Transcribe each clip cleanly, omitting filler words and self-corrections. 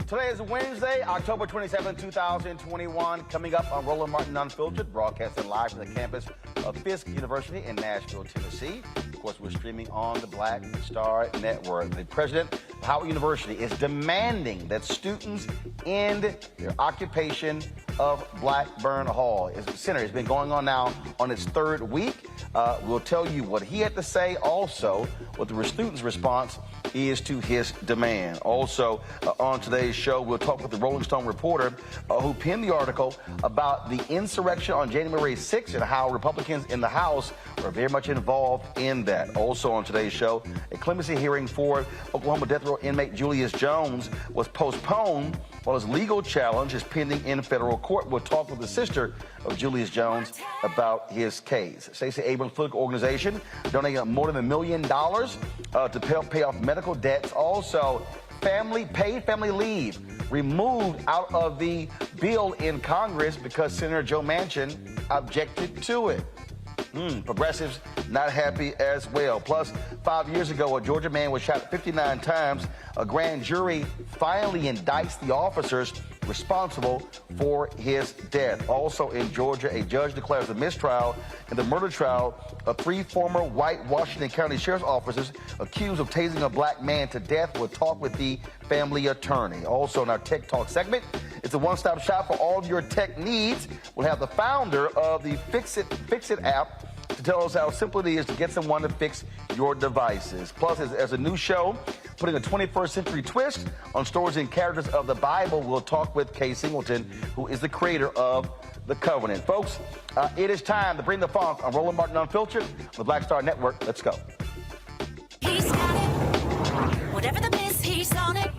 Today is Wednesday, October 27, 2021. Coming up on Roland Martin Unfiltered, broadcasting live from the campus of Fisk University in Nashville, Tennessee. Of course, we're streaming on the Black Star Network. The president of Howard University is demanding that students end their occupation of Blackburn Hall. His center has been going on now on its third week. We'll tell you what he had to say, also what the students' response is to his demand. Also, on today's show, we'll talk with the Rolling Stone reporter who penned the article about the insurrection on January 6th and how Republicans in the House were very much involved in that. Also on today's show, a clemency hearing for Oklahoma death row inmate Julius Jones was postponed while his legal challenge is pending in federal court. We'll talk with the sister of Julius Jones about his case. Stacey Abrams' political organization donating more than $1 million to pay off medical debts. Also, paid family leave removed out of the bill in Congress because Senator Joe Manchin objected to it. Progressives not happy as well. Plus, 5 years ago, a Georgia man was shot 59 times. A grand jury finally indicts the officers responsible for his death. Also in Georgia, a judge declares a mistrial in the murder trial of 3 former white Washington County Sheriff's officers accused of tasing a black man to death. We'll talk with the family attorney. Also in our Tech Talk segment, it's a one-stop shop for all of your tech needs. We'll have the founder of the Fix It app to tell us how simple it is to get someone to fix your devices. Plus, as a new show, putting a 21st century twist on stories and characters of the Bible, we'll talk with Kay Singleton, who is the creator of The Covenant. Folks, it is time to bring the funk on Roland Martin Unfiltered on the Black Star Network. Let's go. He's got it. Whatever the miss, he's on it.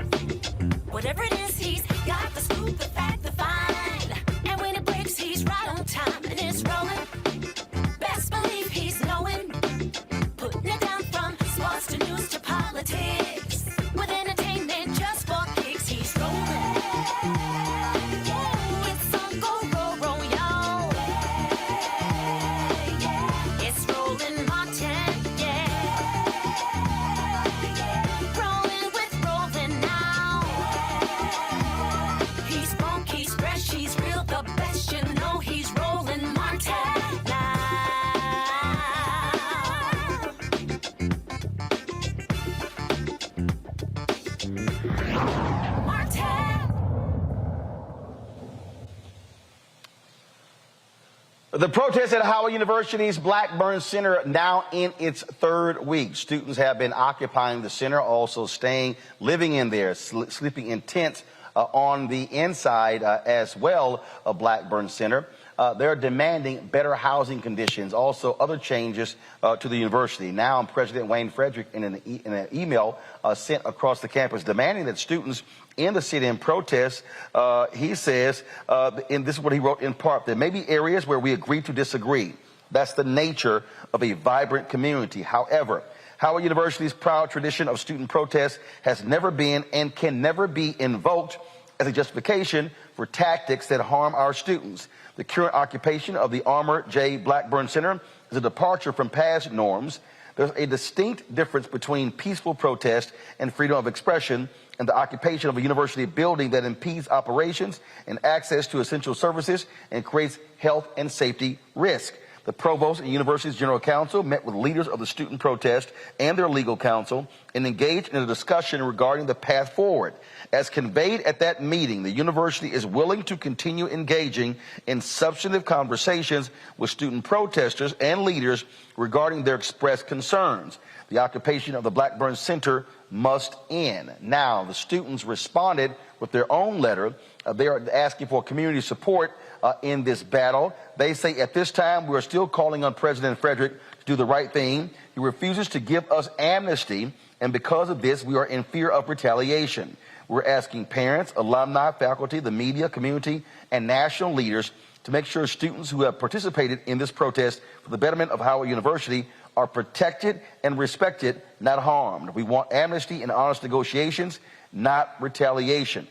Whatever it is, he's got the scoop, the fact, the find. And when it breaks, he's right on time and it's rolling. Best believe he's knowing. Putting it down from The protest at Howard University's Blackburn Center now in its third week. Students have been occupying the center, also living in there, sleeping in tents on the inside as well of Blackburn Center. They're demanding better housing conditions, also other changes to the university. Now, President Wayne Frederick, in an email sent across the campus demanding that students in the sit-in protest, he says, and this is what he wrote in part, there may be areas where we agree to disagree. That's the nature of a vibrant community. However, Howard University's proud tradition of student protest has never been and can never be invoked as a justification for tactics that harm our students. The current occupation of the Armour J. Blackburn Center is a departure from past norms. There's a distinct difference between peaceful protest and freedom of expression and the occupation of a university building that impedes operations and access to essential services and creates health and safety risk. The provost and university's general counsel met with leaders of the student protest and their legal counsel and engaged in a discussion regarding the path forward. As conveyed at that meeting, the university is willing to continue engaging in substantive conversations with student protesters and leaders regarding their expressed concerns. The occupation of the Blackburn Center must end. Now, the students responded with their own letter. They are asking for community support in this battle. They say at this time we are still calling on President Frederick to do the right thing. He refuses to give us amnesty, and because of this, we are in fear of retaliation. We're asking parents, alumni, faculty, the media, community, and national leaders to make sure students who have participated in this protest for the betterment of Howard University are protected and respected, not harmed. We want amnesty and honest negotiations, not retaliation.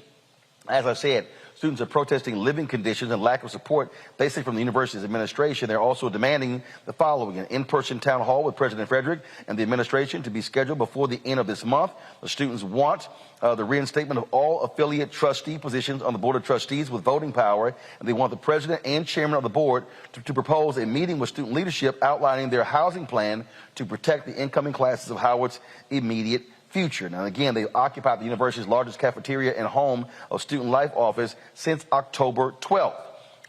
As I said, students are protesting living conditions and lack of support, basically from the university's administration. They're also demanding the following: an in-person town hall with President Frederick and the administration to be scheduled before the end of this month. The students want the reinstatement of all affiliate trustee positions on the Board of Trustees with voting power, and they want the president and chairman of the board to propose a meeting with student leadership outlining their housing plan to protect the incoming classes of Howard's immediate future. Now, again, they occupied the university's largest cafeteria and home of Student Life office since October 12th.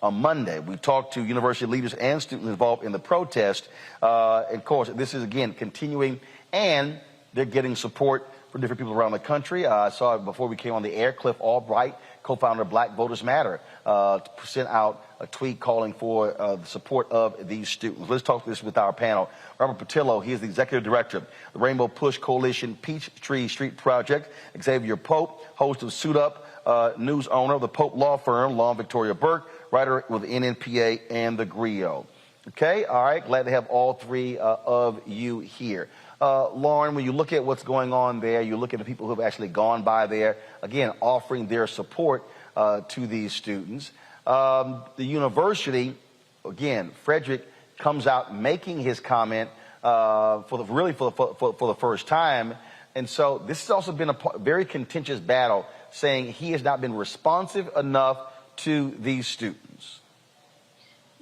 On Monday, we talked to university leaders and students involved in the protest. Of course, this is, again, continuing, and they're getting support from different people around the country. I saw it before we came on the air. Cliff Albright, co-founder of Black Voters Matter, sent out a tweet calling for the support of these students. Let's talk this with our panel. Robert Patillo, he is the executive director of the Rainbow Push Coalition Peachtree Street Project. Xavier Pope, host of Suit Up, news owner of the Pope Law Firm, Law and Victoria Burke, writer with NNPA and The Griot. Okay, all right, glad to have all three of you here. Lauren, when you look at what's going on there, you look at the people who have actually gone by there, again, offering their support to these students. The university, again, Frederick comes out making his comment for the first time. And so this has also been a very contentious battle, saying he has not been responsive enough to these students.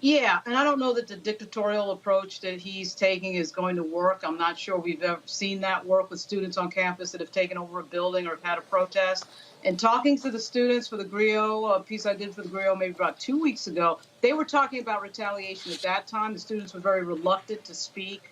Yeah, and I don't know that the dictatorial approach that he's taking is going to work. I'm not sure we've ever seen that work with students on campus that have taken over a building or have had a protest. And talking to the students for the Griot, a piece I did for the Griot maybe about 2 weeks ago, they were talking about retaliation at that time. The students were very reluctant to speak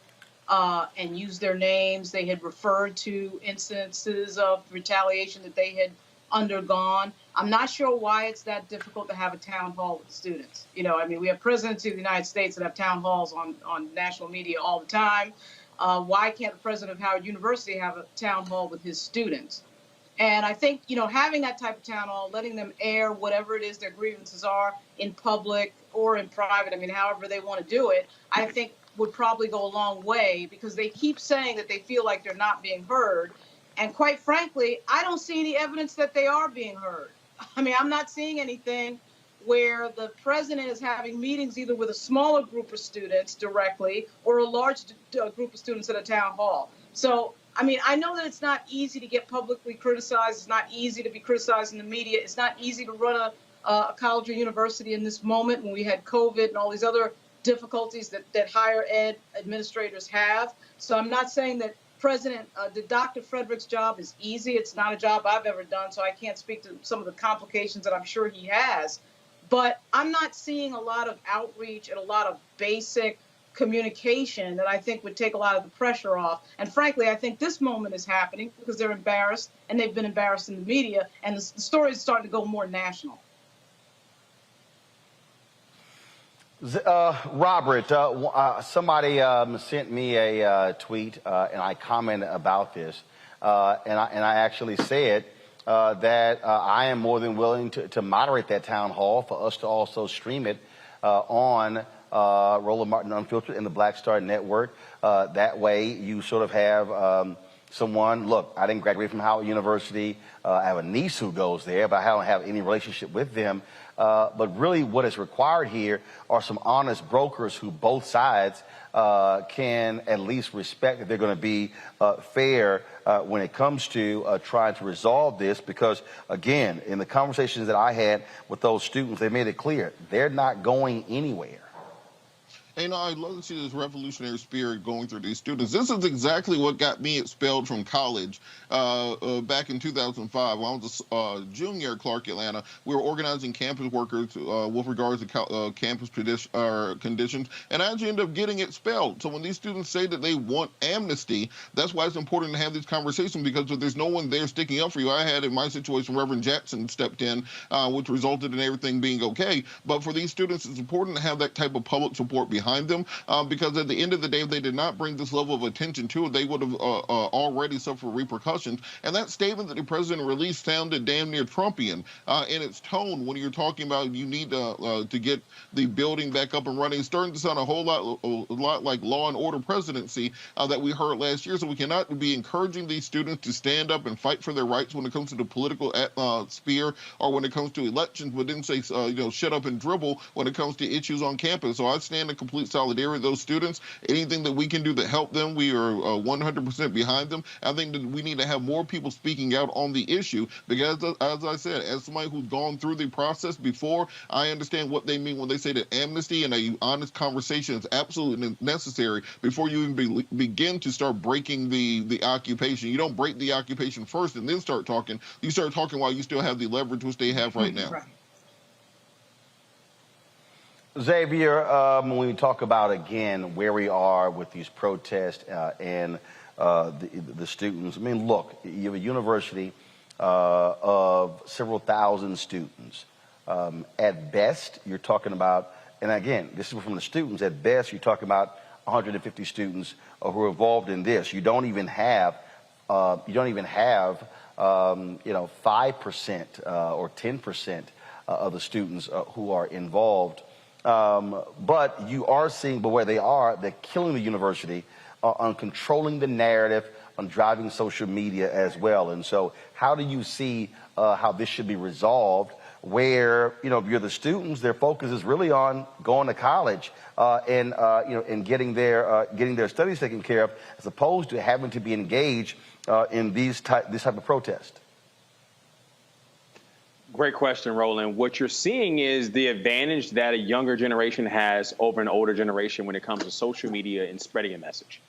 and use their names. They had referred to instances of retaliation that they had undergone. I'm not sure why it's that difficult to have a town hall with students. You know, I mean, we have presidents of the United States that have town halls on national media all the time. Why can't the president of Howard University have a town hall with his students? And I think, you know, having that type of town hall, letting them air whatever it is their grievances are in public or in private, I mean, however they want to do it, I think would probably go a long way, because they keep saying that they feel like they're not being heard. And quite frankly, I don't see any evidence that they are being heard. I mean, I'm not seeing anything where the president is having meetings either with a smaller group of students directly or a large group of students at a town hall. So, I mean, I know that it's not easy to get publicly criticized. It's not easy to be criticized in the media. It's not easy to run a college or university in this moment when we had COVID and all these other difficulties that higher ed administrators have. So I'm not saying that Dr. Frederick's job is easy. It's not a job I've ever done, so I can't speak to some of the complications that I'm sure he has. But I'm not seeing a lot of outreach and a lot of basic communication that I think would take a lot of the pressure off. And frankly, I think this moment is happening because they're embarrassed, and they've been embarrassed in the media, and the story is starting to go more national. Robert, somebody sent me a tweet, and I commented about this, and I actually said that I am more than willing to moderate that town hall for us to also stream it on Roland Martin Unfiltered and the Black Star Network. That way you sort of have someone, look, I didn't graduate from Howard University. I have a niece who goes there, but I don't have any relationship with them. But really what is required here are some honest brokers who both sides can at least respect that they're going to be fair when it comes to trying to resolve this. Because, again, in the conversations that I had with those students, they made it clear they're not going anywhere. And I love to see this revolutionary spirit going through these students. This is exactly what got me expelled from college back in 2005. When I was a junior at Clark Atlanta, we were organizing campus workers with regards to campus conditions, and I actually ended up getting expelled. So when these students say that they want amnesty, that's why it's important to have these conversations, because if there's no one there sticking up for you, I had in my situation Reverend Jackson stepped in, which resulted in everything being okay. But for these students, it's important to have that type of public support behind them, because at the end of the day, if they did not bring this level of attention to it, they would have already suffered repercussions. And that statement that the president released sounded damn near Trumpian in its tone when you're talking about you need to get the building back up and running. It's starting to sound a lot like Law and Order presidency that we heard last year. So we cannot be encouraging these students to stand up and fight for their rights when it comes to the political sphere or when it comes to elections, but then say, shut up and dribble when it comes to issues on campus. So I stand in complete solidarity with those students. Anything that we can do to help them, we are 100% behind them. I think that we need to have more people speaking out on the issue because, as I said, as somebody who's gone through the process before, I understand what they mean when they say that amnesty and a honest conversation is absolutely necessary before you even begin to start breaking the occupation. You don't break the occupation first and then start talking. You start talking while you still have the leverage which they have right now. Right. Xavier, when we talk about, again, where we are with these protests and the students, I mean, look, you have a university of several thousand students. At best, you're talking about, and again, this is from the students, at best, you're talking about 150 students who are involved in this. You don't even have 5% or 10% of the students who are involved. But you are seeing, but where they are, they're killing the university on controlling the narrative, on driving social media as well. And so how do you see how this should be resolved where, if you're the students, their focus is really on going to college and getting their studies taken care of, as opposed to having to be engaged in this type of protest? Great question, Roland. What you're seeing is the advantage that a younger generation has over an older generation when it comes to social media and spreading a message.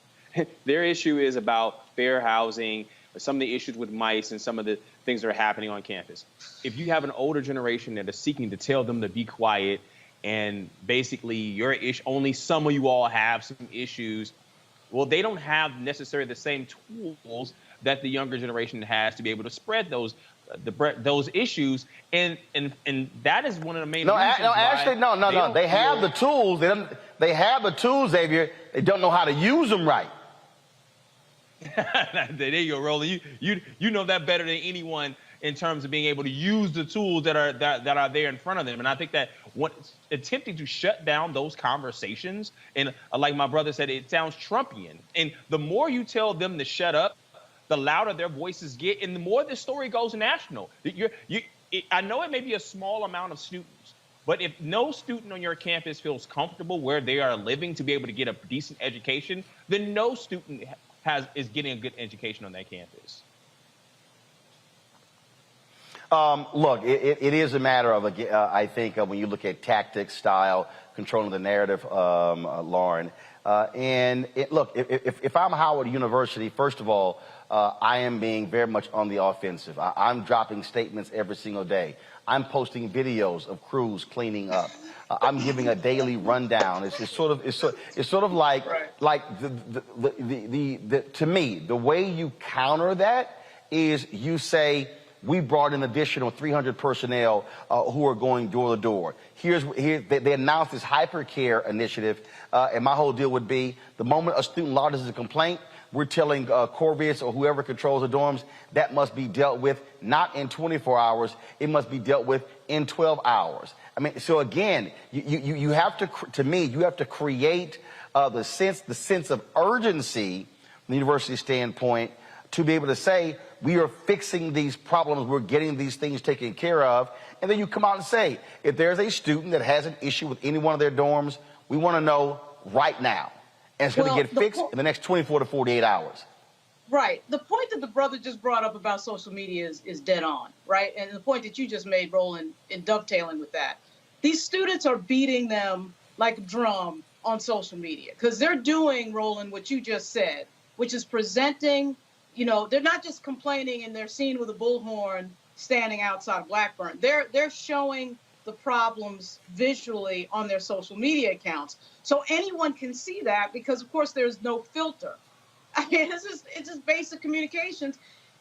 Their issue is about fair housing, some of the issues with mice and some of the things that are happening on campus. If you have an older generation that is seeking to tell them to be quiet and basically your issue, only some of you all have some issues, well, they don't have necessarily the same tools that the younger generation has to be able to spread those issues, and that is one of the main reasons why they have the tools. They have the tools, Xavier. They don't know how to use them right. There you go, Roland. You know that better than anyone in terms of being able to use the tools that are there in front of them. And I think that attempting to shut down those conversations, and like my brother said, it sounds Trumpian. And the more you tell them to shut up, the louder their voices get, and the more this story goes national. I know it may be a small amount of students, but if no student on your campus feels comfortable where they are living to be able to get a decent education, then no student is getting a good education on that campus. Look, it is a matter of, I think, when you look at tactics, style, controlling the narrative, Lauren, Look, if I'm Howard University, first of all, I am being very much on the offensive. I'm dropping statements every single day. I'm posting videos of crews cleaning up. I'm giving a daily rundown. It's sort of like to me, the way you counter that is you say, we brought in additional 300 personnel who are going door to door. They announced this hypercare initiative, and my whole deal would be the moment a student lodges a complaint, we're telling Corvius or whoever controls the dorms that must be dealt with not in 24 hours. It must be dealt with in 12 hours. I mean, so again, you have to me, you have to create the sense of urgency from the university standpoint to be able to say, we are fixing these problems, we're getting these things taken care of. And then you come out and say, if there's a student that has an issue with any one of their dorms, we want to know right now. And it's going to get fixed in the next 24 to 48 hours. Right. The point that the brother just brought up about social media is dead on, right? And the point that you just made, Roland, in dovetailing with that. These students are beating them like a drum on social media because they're doing, Roland, what you just said, which is presenting, you know, they're not just complaining and they're seen with a bullhorn standing outside of Blackburn. They're showing the problems visually on their social media accounts. So anyone can see that because, of course, there's no filter. I mean, it's just basic communications.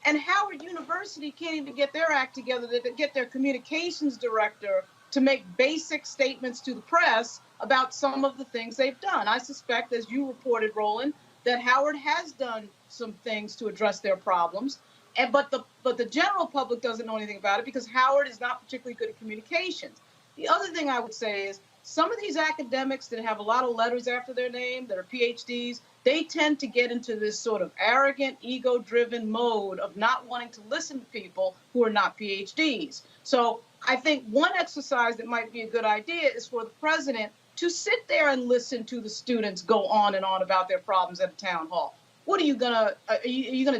And Howard University can't even get their act together to get their communications director to make basic statements to the press about some of the things they've done. I suspect, as you reported, Roland, that Howard has done some things to address their problems. But the general public doesn't know anything about it because Howard is not particularly good at communications. The other thing I would say is some of these academics that have a lot of letters after their name, that are PhDs, they tend to get into this sort of arrogant, ego-driven mode of not wanting to listen to people who are not PhDs. So I think one exercise that might be a good idea is for the president to sit there and listen to the students go on and on about their problems at a town hall. What are you gonna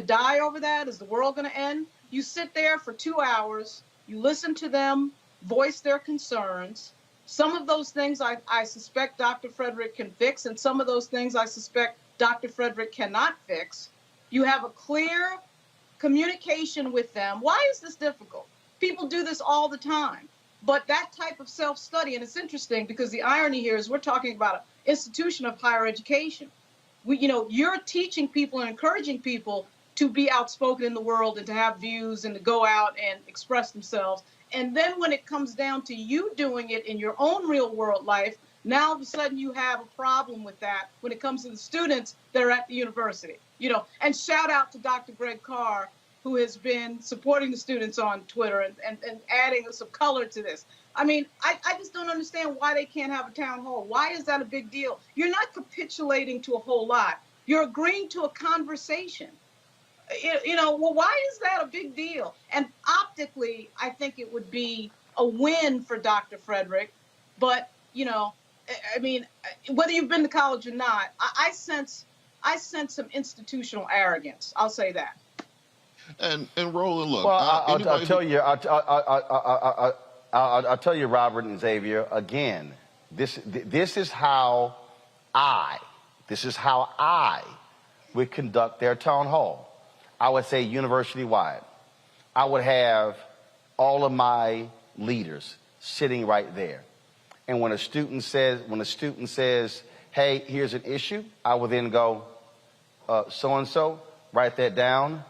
die over that? Is the world gonna end? You sit there for 2 hours, you listen to them voice their concerns. Some of those things I suspect Dr. Frederick can fix, and some of those things I suspect Dr. Frederick cannot fix. You have a clear communication with them. Why is this difficult? People do this all the time. But that type of self-study, and it's interesting because the irony here is we're talking about an institution of higher education. You're teaching people and encouraging people to be outspoken in the world and to have views and to go out and express themselves. And then when it comes down to you doing it in your own real world life, now all of a sudden you have a problem with that when it comes to the students that are at the university. And shout out to Dr. Greg Carr, who has been supporting the students on Twitter and adding some color to this. I mean, I just don't understand why they can't have a town hall. Why is that a big deal? You're not capitulating to a whole lot. You're agreeing to a conversation. Well, why is that a big deal? And optically, I think it would be a win for Dr. Frederick. But, I mean, whether you've been to college or not, I sense some institutional arrogance. I'll say that. And Roland, look. Well, I'll tell you, Robert and Xavier. Again, this is how I would conduct their town hall. I would say university-wide. I would have all of my leaders sitting right there. And when a student says, hey, here's an issue, I would then go, so-and-so, write that down.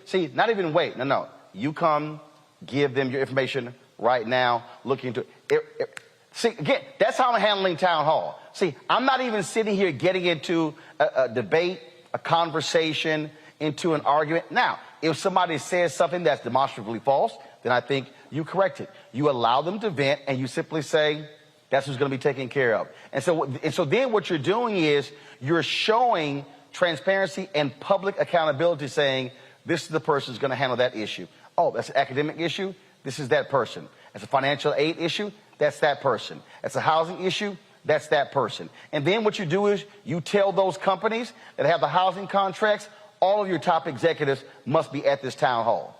See, not even wait. No. You come, give them your information right now, look into it. See, again, that's how I'm handling town hall. See, I'm not even sitting here getting into a debate, a conversation, into an argument. Now, if somebody says something that's demonstrably false, then I think you correct it. You allow them to vent, and you simply say, that's who's going to be taken care of. And so then what you're doing is you're showing transparency and public accountability, saying, this is the person who's going to handle that issue. Oh, that's an academic issue? This is that person. That's a financial aid issue? That's that person. That's a housing issue? That's that person. And then what you do is you tell those companies that have the housing contracts, all of your top executives must be at this town hall.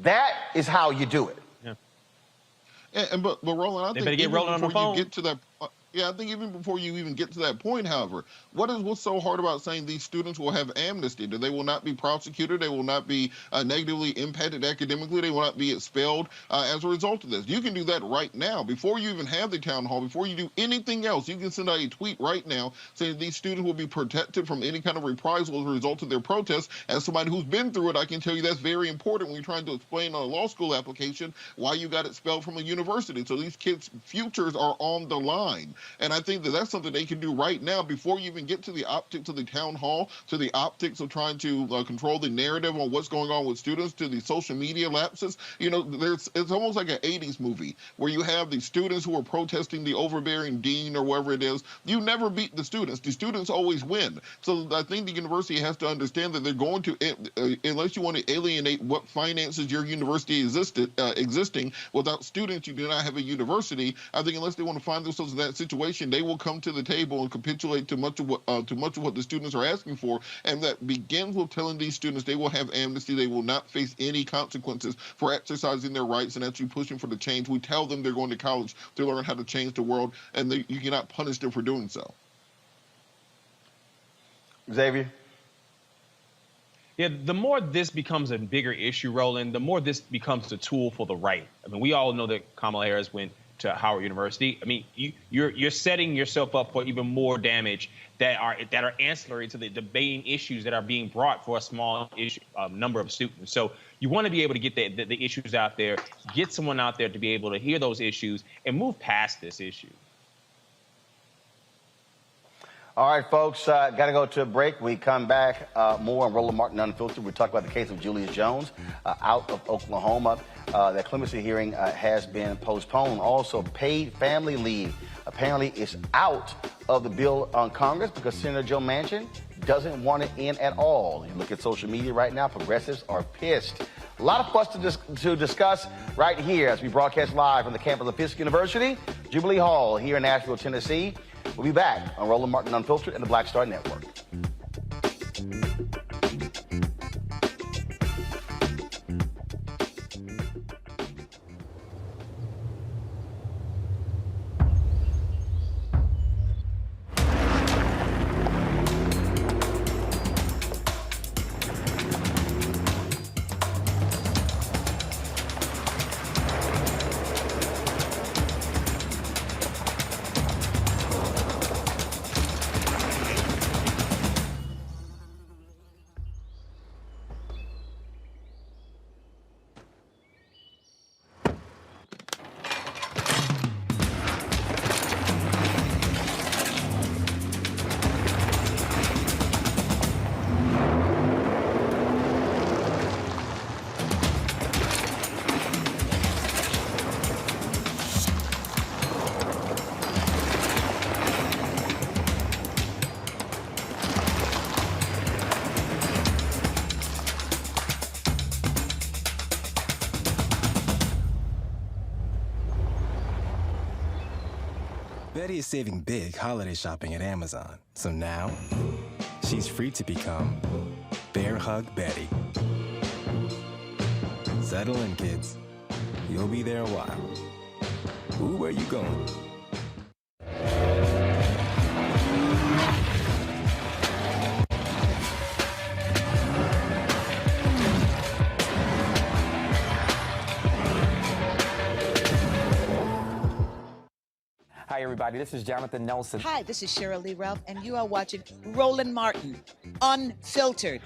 That is how you do it. Yeah. But Roland, I think better get rolling on the phone. You get to that, Yeah, I think even before you even get to that point, however, what's so hard about saying these students will have amnesty? That they will not be prosecuted, they will not be negatively impacted academically, they will not be expelled as a result of this. You can do that right now. Before you even have the town hall, before you do anything else, you can send out a tweet right now saying these students will be protected from any kind of reprisal as a result of their protests. As somebody who's been through it, I can tell you that's very important when you're trying to explain on a law school application why you got expelled from a university. So these kids' futures are on the line. And I think that that's something they can do right now before you even get to the optics of the town hall, to the optics of trying to control the narrative on what's going on with students, to the social media lapses. You know, it's almost like an 80s movie where you have the students who are protesting the overbearing dean or whatever it is. You never beat the students. The students always win. So I think the university has to understand that they're going to, unless you want to alienate what finances your university existing, without students, you do not have a university. I think unless they want to find themselves in that situation, they will come to the table and capitulate to much of what the students are asking for, and that begins with telling these students they will have amnesty, they will not face any consequences for exercising their rights and actually pushing for the change. We tell them they're going to college to learn how to change the world, and you cannot punish them for doing so. Xavier? Yeah, the more this becomes a bigger issue, Roland, the more this becomes a tool for the right. I mean, we all know that Kamala Harris went to Howard University. I mean, you're setting yourself up for even more damage that are ancillary to the debating issues that are being brought for a small number of students. So you want to be able to get the issues out there, get someone out there to be able to hear those issues and move past this issue. All right, folks, got to go to a break. We come back, more on Roland Martin Unfiltered. We talk about the case of Julius Jones out of Oklahoma. That clemency hearing has been postponed. Also, paid family leave apparently is out of the bill on Congress because Senator Joe Manchin doesn't want it in at all. You look at social media right now, progressives are pissed. A lot of us to discuss right here as we broadcast live from the campus of Fisk University, Jubilee Hall here in Nashville, Tennessee. We'll be back on Roland Martin Unfiltered and the Black Star Network. Betty is saving big holiday shopping at Amazon. So now, she's free to become Bear Hug Betty. Settle in, kids. You'll be there a while. Ooh, where you going? Hi, everybody. This is Jonathan Nelson. Hi, this is Cheryl Lee Ralph, and you are watching Roland Martin Unfiltered.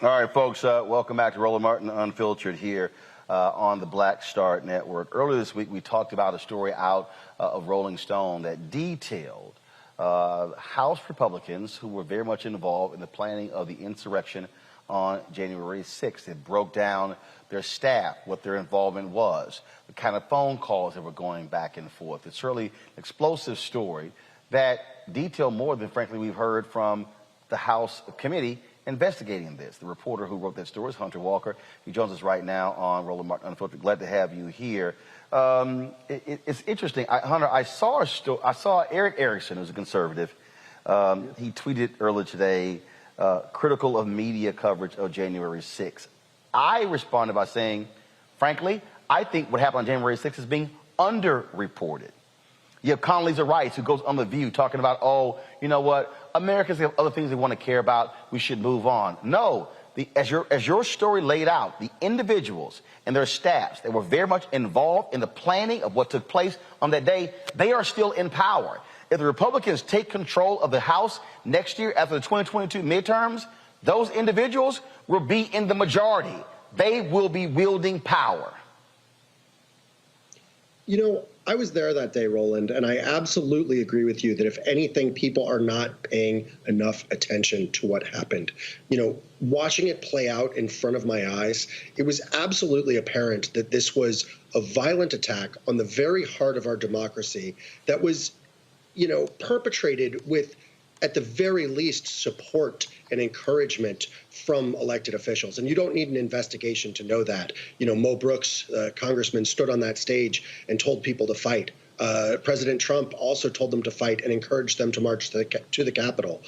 All right, folks, welcome back to Roland Martin Unfiltered here on the Black Star Network. Earlier this week, we talked about a story out of Rolling Stone that detailed House Republicans who were very much involved in the planning of the insurrection on January 6th. It broke down their staff, what their involvement was, the kind of phone calls that were going back and forth. It's certainly an explosive story that detailed more than, frankly, we've heard from the House committee investigating this. The reporter who wrote that story is Hunter Walker. He joins us right now on Roland Martin Unfiltered. Glad to have you here. It's interesting, Hunter. I saw Eric Erickson, who's a conservative, He tweeted earlier today, critical of media coverage of January 6th. I responded by saying, frankly, I think what happened on January 6th is being underreported. You have Condoleezza Rice, who goes on The View talking about, oh, you know what, Americans have other things they want to care about, we should move on. No, as your story laid out, the individuals and their staffs that were very much involved in the planning of what took place on that day, they are still in power. If the Republicans take control of the House next year after the 2022 midterms, those individuals will be in the majority. They will be wielding power. You know, I was there that day, Roland, and I absolutely agree with you that if anything, people are not paying enough attention to what happened. You know, watching it play out in front of my eyes, it was absolutely apparent that this was a violent attack on the very heart of our democracy that was, you know, perpetrated with, at the very least, support and encouragement from elected officials. And you don't need an investigation to know that. You know, Mo Brooks, congressman, stood on that stage and told people to fight. President Trump also told them to fight and encouraged them to march to the Capitol.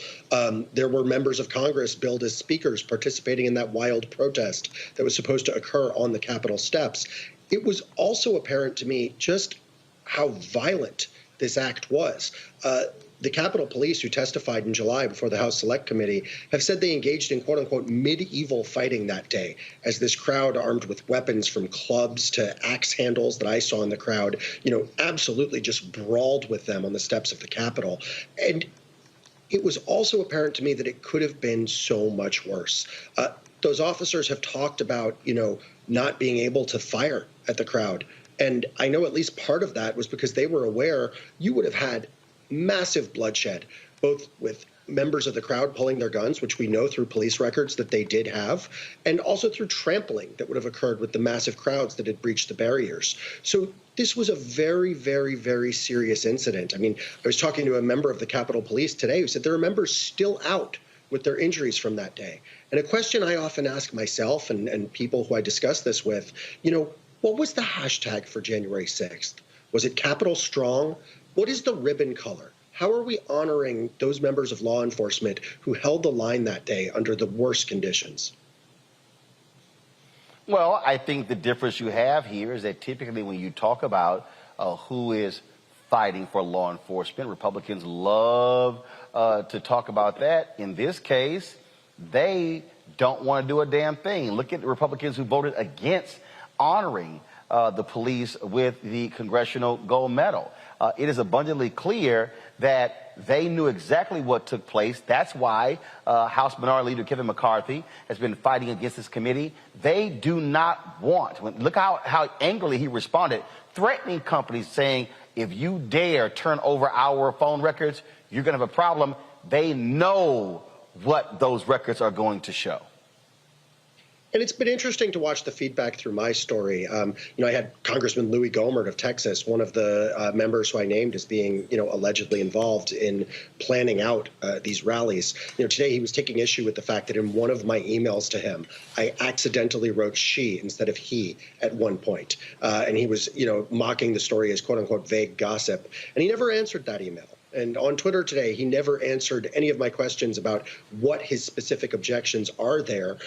There were members of Congress billed as speakers participating in that wild protest that was supposed to occur on the Capitol steps. It was also apparent to me just how violent this act was. The Capitol Police, who testified in July before the House Select Committee, have said they engaged in quote-unquote medieval fighting that day, as this crowd armed with weapons from clubs to axe handles that I saw in the crowd, you know, absolutely just brawled with them on the steps of the Capitol. And it was also apparent to me that it could have been so much worse. Those officers have talked about, you know, not being able to fire at the crowd. And I know at least part of that was because they were aware you would have had massive bloodshed, both with members of the crowd pulling their guns, which we know through police records that they did have, and also through trampling that would have occurred with the massive crowds that had breached the barriers. So this was a very, very, very serious incident. I mean, I was talking to a member of the Capitol Police today who said there are members still out with their injuries from that day. And a question I often ask myself and people who I discuss this with, you know, what was the hashtag for January 6th? Was it Capitol Strong? What is the ribbon color? How are we honoring those members of law enforcement who held the line that day under the worst conditions? Well, I think the difference you have here is that typically when you talk about who is fighting for law enforcement, Republicans love to talk about that. In this case, they don't want to do a damn thing. Look at the Republicans who voted against honoring the police with the Congressional Gold Medal. It is abundantly clear that they knew exactly what took place. That's why House Minority Leader Kevin McCarthy has been fighting against this committee. They do not want, look how angrily he responded, threatening companies saying, if you dare turn over our phone records, you're going to have a problem. They know what those records are going to show. And it's been interesting to watch the feedback through my story. You know, I had Congressman Louis Gohmert of Texas, one of the members who I named as being, you know, allegedly involved in planning out these rallies. You know, today he was taking issue with the fact that in one of my emails to him, I accidentally wrote she instead of he at one point. And he was, you know, mocking the story as quote unquote vague gossip. And he never answered that email. And on Twitter today, he never answered any of my questions about what his specific objections are there.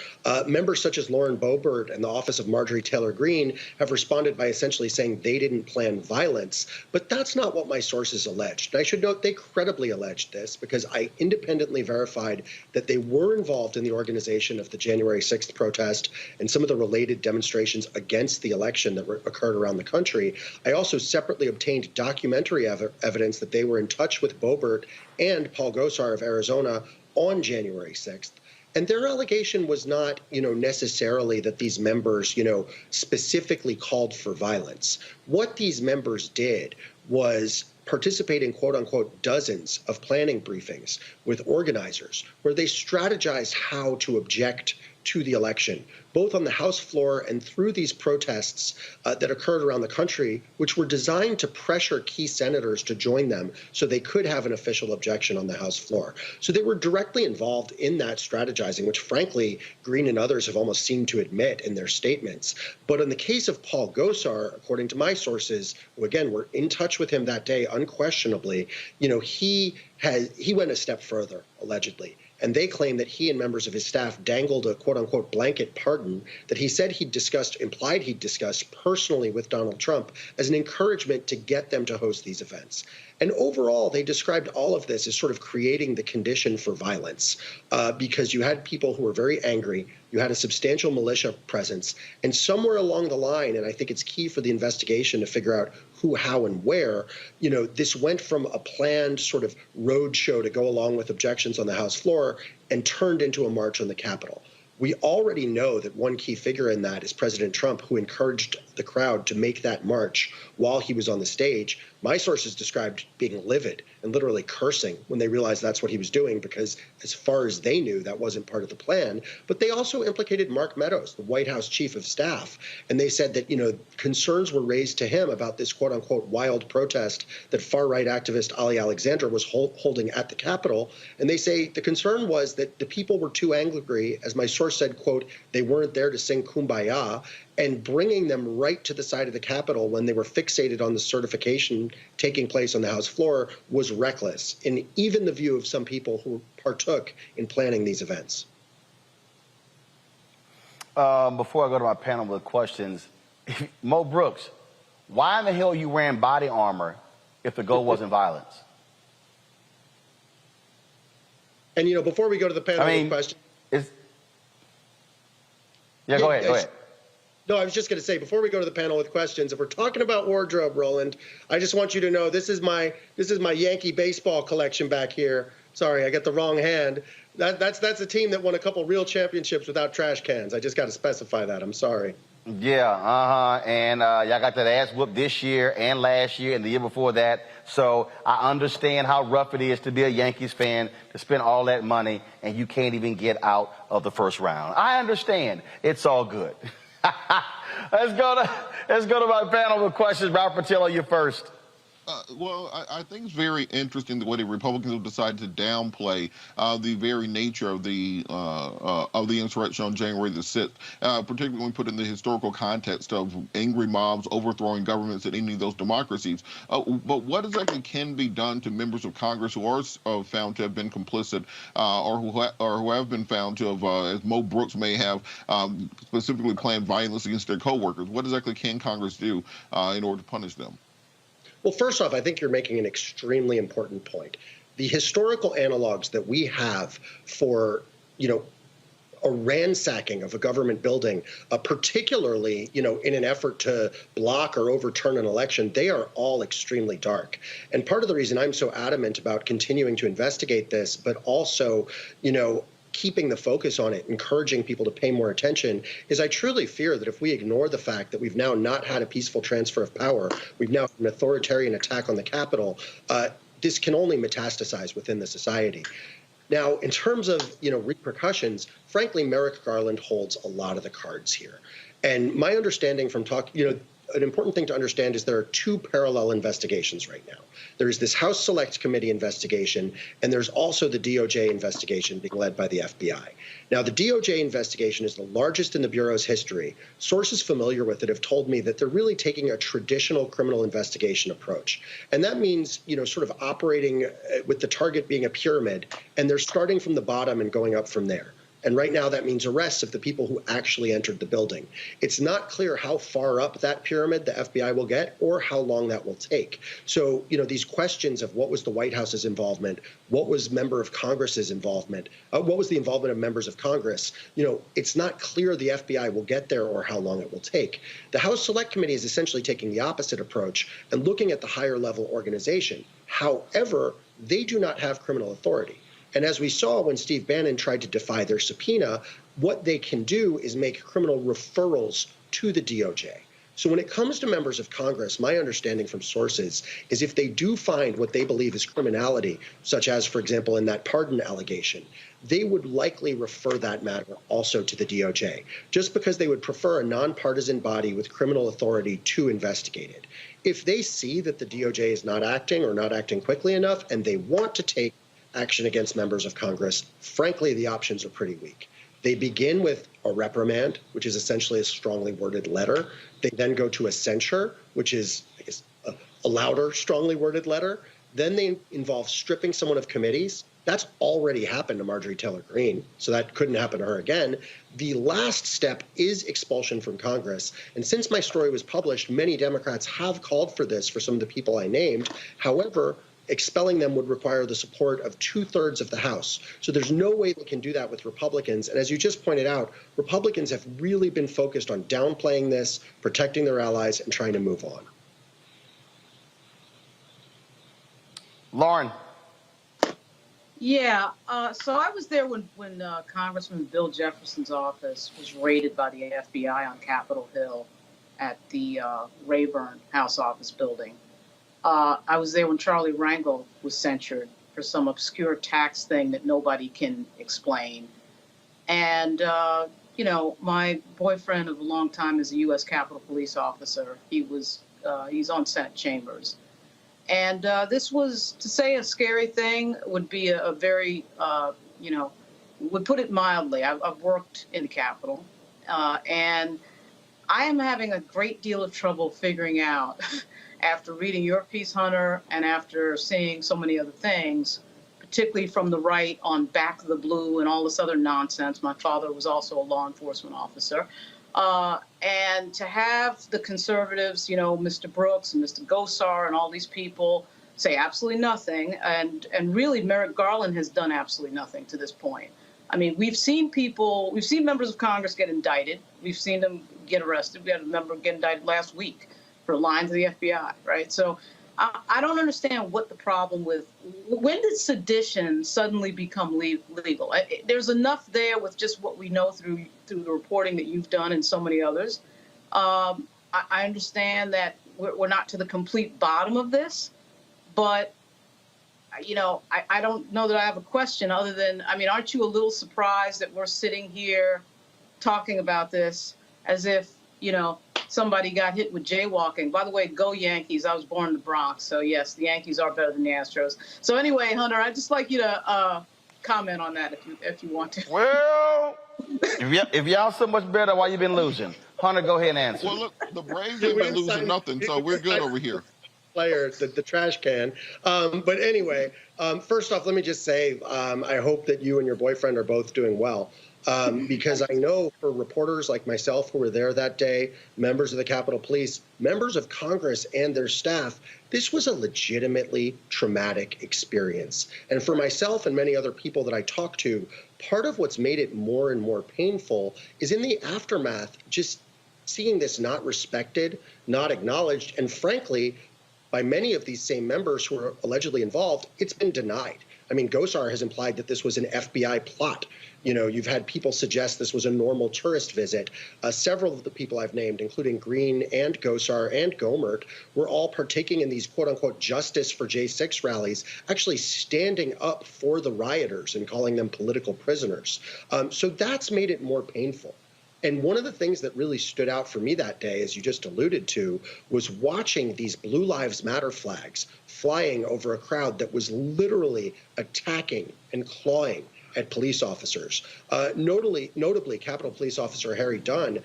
Members such as Lauren Boebert and the Office of Marjorie Taylor Greene have responded by essentially saying they didn't plan violence. But that's not what my sources alleged. And I should note they credibly alleged this because I independently verified that they were involved in the organization of the January 6th protest and some of the related demonstrations against the election that occurred around the country. I also separately obtained documentary evidence that they were in touch with Boebert and Paul Gosar of Arizona on January 6th. And their allegation was not, you know, necessarily that these members, you know, specifically called for violence. What these members did was participate in quote unquote dozens of planning briefings with organizers where they strategized how to object to the election, both on the House floor and through these protests that occurred around the country, which were designed to pressure key senators to join them so they could have an official objection on the House floor. So they were directly involved in that strategizing, which frankly, Green and others have almost seemed to admit in their statements. But in the case of Paul Gosar, according to my sources, who again were in touch with him that day, unquestionably, he went a step further, allegedly. And they claim that he and members of his staff dangled a quote-unquote blanket pardon that he said implied he'd discussed personally with Donald Trump as an encouragement to get them to host these events. And overall, they described all of this as sort of creating the condition for violence because you had people who were very angry. You had a substantial militia presence. And somewhere along the line, and I think it's key for the investigation to figure out who, how, and where, this went from a planned sort of road show to go along with objections on the House floor and turned into a march on the Capitol. We already know that one key figure in that is President Trump, who encouraged the crowd to make that march while he was on the stage. My sources described being livid and literally cursing when they realized that's what he was doing, because as far as they knew, that wasn't part of the plan. But they also implicated Mark Meadows, the White House chief of staff. And they said that, concerns were raised to him about this quote unquote wild protest that far-right activist Ali Alexandra was holding at the Capitol. And they say the concern was that the people were too angry, as my source said, quote, they weren't there to sing Kumbaya, and bringing them right to the side of the Capitol when they were fixated on the certification taking place on the House floor was reckless, in even the view of some people who partook in planning these events. Before I go to my panel with questions, Mo Brooks, why in the hell are you wearing body armor if the goal wasn't violence? And, before we go to the panel with questions. Go ahead. No, I was just going to say, before we go to the panel with questions, if we're talking about wardrobe, Roland, I just want you to know this is my Yankee baseball collection back here. Sorry, I got the wrong hand. That's a team that won a couple real championships without trash cans. I just got to specify that. I'm sorry. Yeah, and y'all got that ass whooped this year and last year and the year before that. So I understand how rough it is to be a Yankees fan, to spend all that money, and you can't even get out of the first round. I understand. It's all good. Let's go to my panel with questions. Ralph Patillo, you first. Well, I think it's very interesting the way the Republicans have decided to downplay the very nature of the insurrection on January the 6th, particularly when put in the historical context of angry mobs overthrowing governments in any of those democracies. But what exactly can be done to members of Congress who are found to have been complicit or who have been found to have, as Mo Brooks may have, specifically planned violence against their coworkers? What exactly can Congress do in order to punish them? Well, first off, I think you're making an extremely important point. The historical analogs that we have for, a ransacking of a government building, particularly, in an effort to block or overturn an election, they are all extremely dark. And part of the reason I'm so adamant about continuing to investigate this, but also, keeping the focus on it, encouraging people to pay more attention, is I truly fear that if we ignore the fact that we've now not had a peaceful transfer of power, we've now had an authoritarian attack on the Capitol, this can only metastasize within the society. Now, in terms of, repercussions, frankly, Merrick Garland holds a lot of the cards here. And my understanding from talking, an important thing to understand is there are two parallel investigations right now. There is this House Select Committee investigation, and there's also the DOJ investigation being led by the FBI. Now, the DOJ investigation is the largest in the Bureau's history. Sources familiar with it have told me that they're really taking a traditional criminal investigation approach. And that means, sort of operating with the target being a pyramid, and they're starting from the bottom and going up from there. And right now, that means arrests of the people who actually entered the building. It's not clear how far up that pyramid the FBI will get or how long that will take. So, these questions of what was the White House's involvement, what was member of Congress's involvement, what was the involvement of members of Congress, it's not clear the FBI will get there or how long it will take. The House Select Committee is essentially taking the opposite approach and looking at the higher level organization. However, they do not have criminal authority. And as we saw when Steve Bannon tried to defy their subpoena, what they can do is make criminal referrals to the DOJ. So when it comes to members of Congress, my understanding from sources is if they do find what they believe is criminality, such as, for example, in that pardon allegation, they would likely refer that matter also to the DOJ, just because they would prefer a nonpartisan body with criminal authority to investigate it. If they see that the DOJ is not acting or not acting quickly enough and they want to take action against members of Congress, frankly, the options are pretty weak. They begin with a reprimand, which is essentially a strongly worded letter. They then go to a censure, which is, I guess, a louder, strongly worded letter. Then they involve stripping someone of committees. That's already happened to Marjorie Taylor Greene, so that couldn't happen to her again. The last step is expulsion from Congress. And since my story was published, many Democrats have called for this for some of the people I named. However, expelling them would require the support of 2/3 of the House. So there's no way they can do that with Republicans. And as you just pointed out, Republicans have really been focused on downplaying this, protecting their allies, and trying to move on. Lauren. Yeah, so I was there when Congressman Bill Jefferson's office was raided by the FBI on Capitol Hill at the Rayburn House Office building. I was there when Charlie Rangel was censured for some obscure tax thing that nobody can explain. And, you know, my boyfriend of a long time is a U.S. Capitol Police officer. He's on Senate chambers. And this was, to say a scary thing would be a very, you know, would put it mildly. I've worked in the Capitol, and I am having a great deal of trouble figuring out, after reading your piece, Hunter, and after seeing so many other things, particularly from the right on Back of the Blue and all this other nonsense. My father was also a law enforcement officer. And to have the conservatives, you know, Mr. Brooks and Mr. Gosar and all these people say absolutely nothing. And really, Merrick Garland has done absolutely nothing to this point. I mean, we've seen members of Congress get indicted. We've seen them get arrested. We had a member get indicted last week for lying to the FBI, right? So I don't understand what the problem with, when did sedition suddenly become legal? There's enough there with just what we know through the reporting that you've done and so many others. I understand that we're not to the complete bottom of this, but, you know, I don't know that I have a question other than, I mean, aren't you a little surprised that we're sitting here talking about this as if, you know, somebody got hit with jaywalking? By the way, go Yankees. I was born in the Bronx. So, yes, the Yankees are better than the Astros. So, anyway, Hunter, I'd just like you to comment on that if you want to. Well, if y'all so much better, why you been losing? Hunter, go ahead and answer. Well, look, the Braves ain't been losing nothing, so we're good over here. Player, the trash can. But anyway, first off, let me just say I hope that you and your boyfriend are both doing well. Because I know for reporters like myself who were there that day, members of the Capitol Police, members of Congress and their staff, this was a legitimately traumatic experience. And for myself and many other people that I talked to, part of what's made it more and more painful is in the aftermath, just seeing this not respected, not acknowledged, and frankly, by many of these same members who are allegedly involved, it's been denied. I mean, Gosar has implied that this was an FBI plot. You know, you've had people suggest this was a normal tourist visit. Several of the people I've named, including Green and Gosar and Gomert, were all partaking in these quote-unquote justice for J6 rallies, actually standing up for the rioters and calling them political prisoners. So that's made it more painful. And one of the things that really stood out for me that day, as you just alluded to, was watching these Blue Lives Matter flags flying over a crowd that was literally attacking and clawing at police officers. Notably, Capitol Police Officer Harry Dunn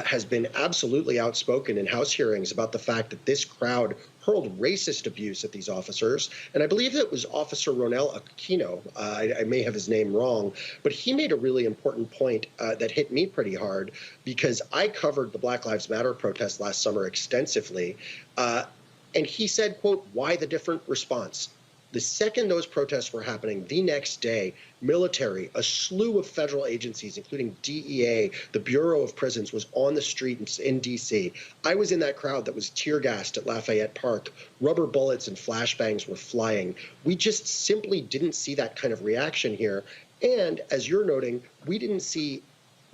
has been absolutely outspoken in House hearings about the fact that this crowd hurled racist abuse at these officers. And I believe it was Officer Ronel Aquino. I may have his name wrong, but he made a really important point that hit me pretty hard because I covered the Black Lives Matter protest last summer extensively. And he said, quote, "Why the different response?" The second those protests were happening, the next day, military, a slew of federal agencies, including DEA, the Bureau of Prisons, was on the street in D.C. I was in that crowd that was tear-gassed at Lafayette Park. Rubber bullets and flashbangs were flying. We just simply didn't see that kind of reaction here. And as you're noting, we didn't see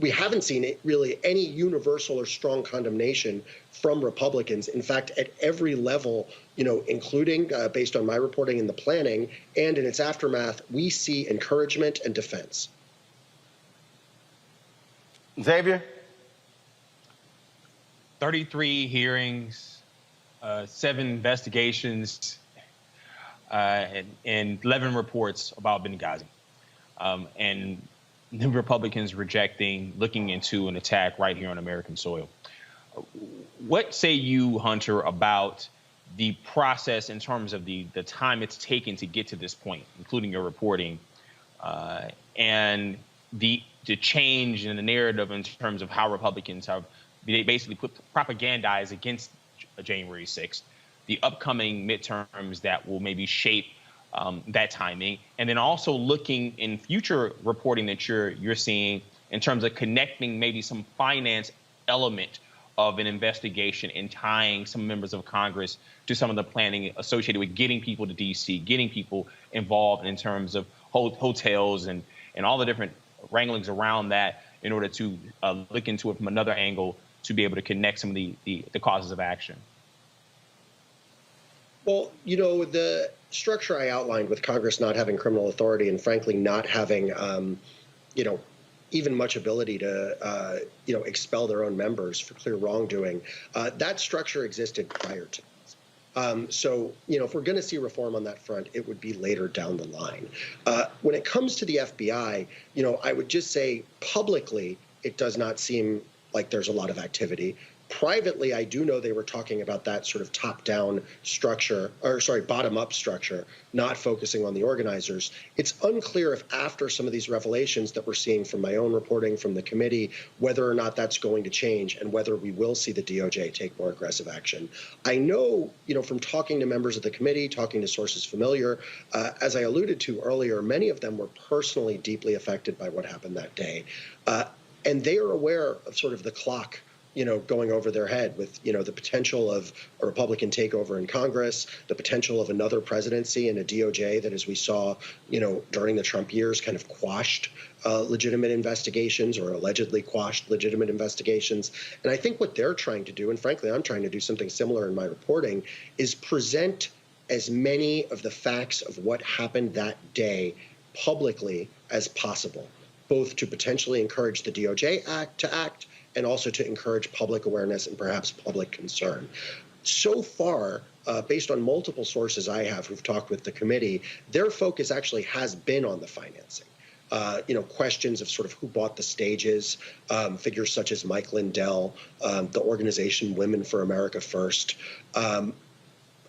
we haven't seen it really any universal or strong condemnation from Republicans. In fact, at every level, including based on my reporting in the planning and in its aftermath, we see encouragement and defense. Xavier? 33 hearings, 7 investigations, and 11 reports about Benghazi. And the Republicans rejecting looking into an attack right here on American soil. What say you, Hunter, about the process in terms of the time it's taken to get to this point, including your reporting, and the change in the narrative in terms of how Republicans have basically put propagandized against January 6th, the upcoming midterms that will maybe shape that timing, and then also looking in future reporting that you're seeing in terms of connecting maybe some finance element of an investigation and tying some members of Congress to some of the planning associated with getting people to D.C., getting people involved in terms of hotels and all the different wranglings around that in order to look into it from another angle to be able to connect some of the causes of action. Well, the structure I outlined with Congress not having criminal authority and frankly not having, even much ability to, expel their own members for clear wrongdoing, that structure existed prior to this. So, if we're going to see reform on that front, it would be later down the line. When it comes to the FBI, I would just say publicly, it does not seem like there's a lot of activity. Privately, I do know they were talking about that sort of top-down structure, bottom-up structure, not focusing on the organizers. It's unclear if after some of these revelations that we're seeing from my own reporting from the committee, whether or not that's going to change and whether we will see the DOJ take more aggressive action. I know, from talking to members of the committee, talking to sources familiar, as I alluded to earlier, many of them were personally deeply affected by what happened that day. And they are aware of sort of the clock going over their head with, the potential of a Republican takeover in Congress, the potential of another presidency and a DOJ that, as we saw, during the Trump years, kind of quashed legitimate investigations or allegedly quashed legitimate investigations. And I think what they're trying to do, and frankly, I'm trying to do something similar in my reporting, is present as many of the facts of what happened that day publicly as possible, both to potentially encourage the DOJ to act and also to encourage public awareness and perhaps public concern. So far, based on multiple sources I have who've talked with the committee, their focus actually has been on the financing. Questions of sort of who bought the stages, figures such as Mike Lindell, the organization Women for America First.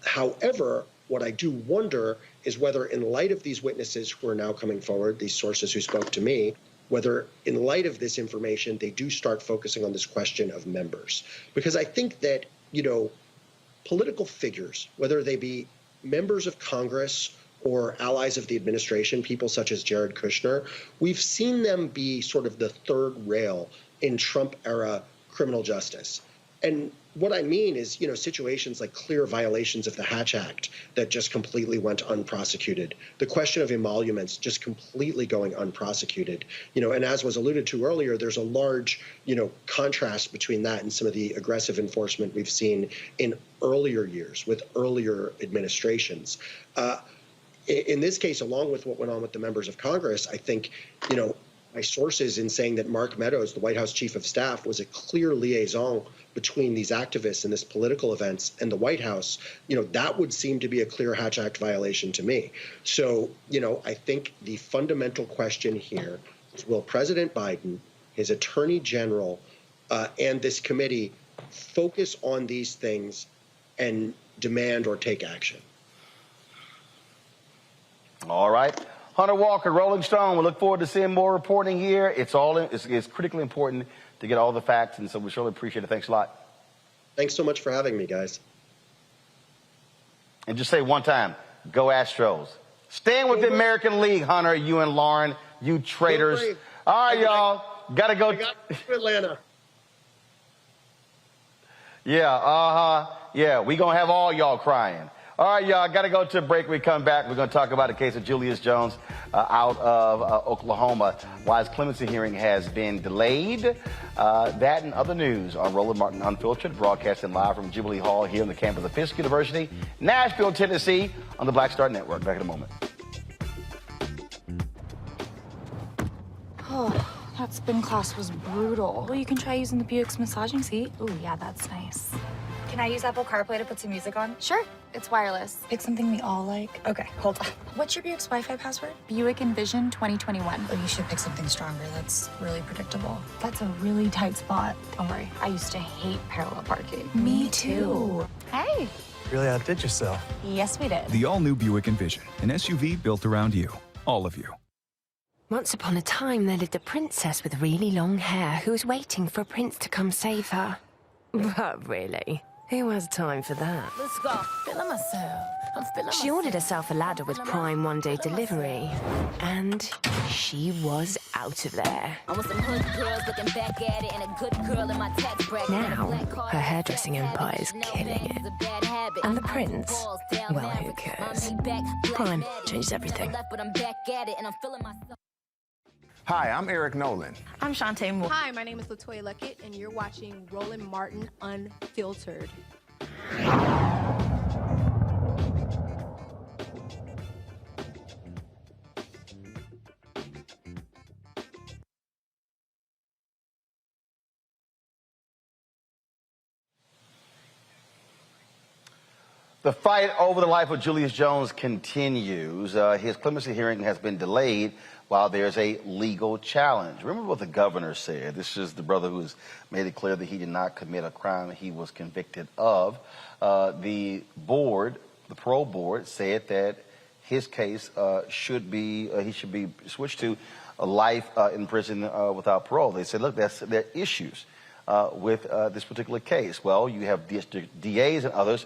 However, what I do wonder is whether in light of these witnesses who are now coming forward, these sources who spoke to me, whether in light of this information, they do start focusing on this question of members. Because I think that, political figures, whether they be members of Congress or allies of the administration, people such as Jared Kushner, we've seen them be sort of the third rail in Trump-era criminal justice. And what I mean is, situations like clear violations of the Hatch Act that just completely went unprosecuted. The question of emoluments just completely going unprosecuted. And as was alluded to earlier, there's a large, contrast between that and some of the aggressive enforcement we've seen in earlier years with earlier administrations. In this case, along with what went on with the members of Congress, I think, my sources in saying that Mark Meadows, the White House chief of staff, was a clear liaison between these activists and this political events and the White House, that would seem to be a clear Hatch Act violation to me. So, I think the fundamental question here is, will President Biden, his attorney general, and this committee focus on these things and demand or take action? All right. Hunter Walker, Rolling Stone. We look forward to seeing more reporting here. It's critically important to get all the facts, and so we surely appreciate it. Thanks a lot. Thanks so much for having me, guys. And just say one time, go Astros. Stand with the American League, Hunter, you and Lauren, you traitors. All right, y'all. Gotta go. Atlanta. Yeah, yeah, we gonna have all y'all crying. All right, y'all, got to go to a break. We come back. We're going to talk about the case of Julius Jones out of Oklahoma. Why his clemency hearing has been delayed. That and other news on Roland Martin Unfiltered, broadcasting live from Jubilee Hall here on the campus of Fisk University, Nashville, Tennessee, on the Black Star Network. Back in a moment. Oh, that spin class was brutal. Well, you can try using the Buick's massaging seat. Ooh, yeah, that's nice. Can I use Apple CarPlay to put some music on? Sure, it's wireless. Pick something we all like. Okay, hold on. What's your Buick's Wi-Fi password? Buick Envision 2021. Oh, you should pick something stronger. That's really predictable. That's a really tight spot. Don't worry, I used to hate parallel parking. Me too. Hey. Really outdid yourself. Yes, we did. The all-new Buick Envision, an SUV built around you, all of you. Once upon a time, there lived a princess with really long hair who was waiting for a prince to come save her. But really, who has time for that? Let's go. Feeling myself. I'm feeling She ordered herself a ladder with Prime one-day delivery, and she was out of there. I want some hood girls looking back at it and a good girl in my tax bracket. Now, her hairdressing empire is killing it. And the prince, well, who cares? Prime changes everything. But I'm back at it and I'm feeling myself. Hi, I'm Eric Nolan. I'm Shantae Moore. Hi, my name is LaToya Luckett, and you're watching Roland Martin Unfiltered. The fight over the life of Julius Jones continues. His clemency hearing has been delayed while there's a legal challenge. Remember what the governor said. This is the brother who's made it clear that he did not commit a crime he was convicted of. The board, the parole board, said that his case should be switched to a life in prison without parole. They said, look, there are issues with this particular case. Well, you have district DAs and others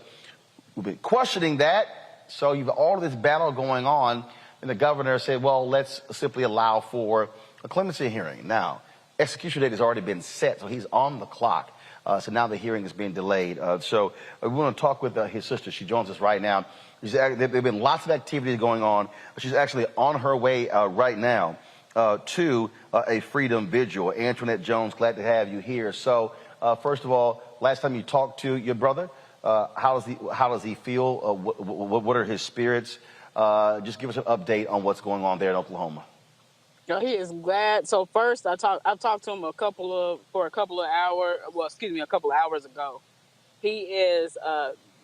who've been questioning that. So you've all of this battle going on. And the governor said, well, let's simply allow for a clemency hearing. Now, execution date has already been set, so he's on the clock. So now the hearing is being delayed. So we want to talk with his sister. She joins us right now. There have been lots of activities going on. She's actually on her way right now to a freedom vigil. Antoinette Jones, glad to have you here. So first of all, last time you talked to your brother, how does he feel? What are his spirits? Just give us an update on what's going on there in Oklahoma. He is glad. So first, I've talked to him a couple of hours ago. He is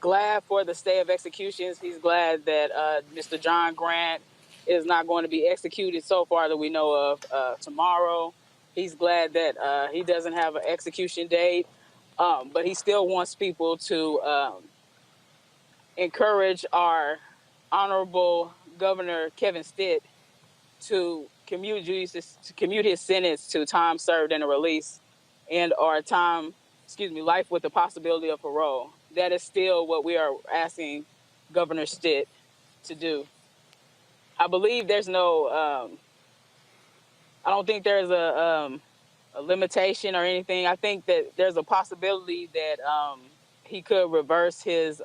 glad for the stay of executions. He's glad that Mr. John Grant is not going to be executed so far that we know of tomorrow. He's glad that he doesn't have an execution date, but he still wants people to encourage our Honorable Governor Kevin Stitt to commute his sentence to time served and a release, or life with the possibility of parole. That is still what we are asking Governor Stitt to do. I believe there's no. I don't think there's a limitation or anything. I think that there's a possibility that he could reverse his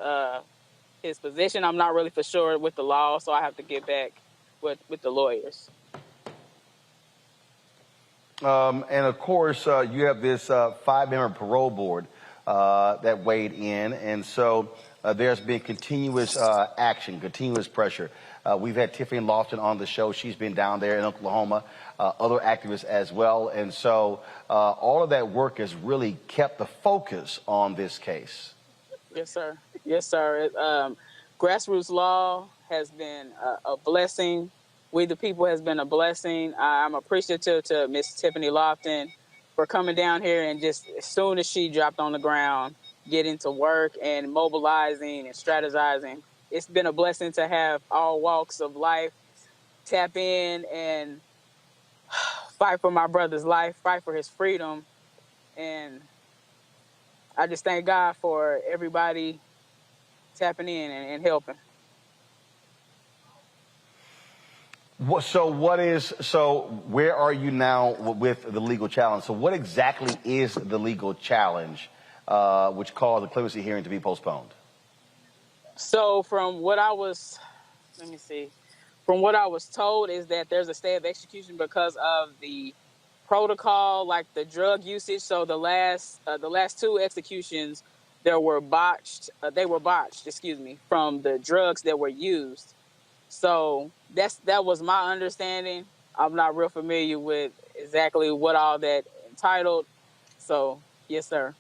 position. I'm not really for sure with the law, so I have to get back with the lawyers. And of course, you have this 5-member parole board that weighed in, and so there's been continuous action, continuous pressure. We've had Tiffany Lofton on the show. She's been down there in Oklahoma, other activists as well, and so all of that work has really kept the focus on this case. Yes, sir. Yes, sir. Grassroots law has been a blessing. We the people has been a blessing. I'm appreciative to Miss Tiffany Lofton for coming down here and just as soon as she dropped on the ground, getting to work and mobilizing and strategizing. It's been a blessing to have all walks of life tap in and fight for my brother's life, fight for his freedom. And I just thank God for everybody tapping in and helping. So where are you now with the legal challenge? So what exactly is the legal challenge which caused the clemency hearing to be postponed? So from what I was, let me see, from what I was told is that there's a stay of execution because of the protocol, like the drug usage. So the last two executions, there were botched. They were botched, excuse me, from the drugs that were used. So that was my understanding. I'm not real familiar with exactly what all that entitled. So yes, sir.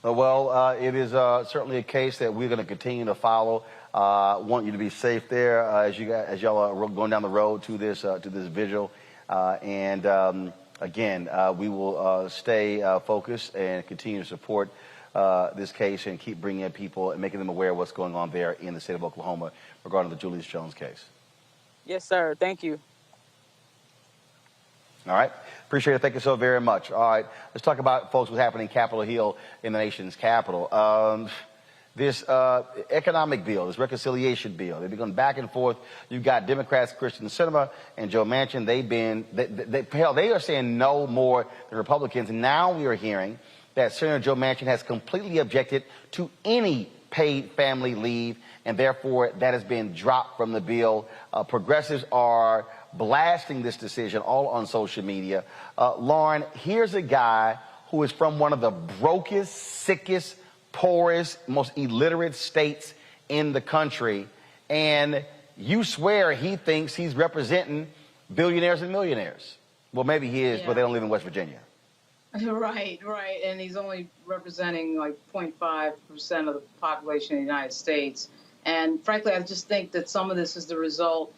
Well, it is certainly a case that we're going to continue to follow. Want you to be safe there as y'all are going down the road to this vigil. Again, we will stay focused and continue to support this case and keep bringing in people and making them aware of what's going on there in the state of Oklahoma regarding the Julius Jones case. Yes, sir. Thank you. All right. Appreciate it. Thank you so very much. All right. Let's talk about, folks, what's happening in Capitol Hill in the nation's capital. This economic bill, this reconciliation bill, they've been going back and forth. You've got Democrats, Kristen Sinema and Joe Manchin. They are saying no more than Republicans. Now we are hearing that Senator Joe Manchin has completely objected to any paid family leave, and therefore that has been dropped from the bill. Progressives are blasting this decision all on social media. Lauren, here's a guy who is from one of the brokest, sickest, poorest, most illiterate states in the country, and you swear he thinks he's representing billionaires and millionaires. Well, maybe he is, but they don't live in West Virginia. Right. And he's only representing like 0.5% of the population of the United States. And frankly, I just think that some of this is the result.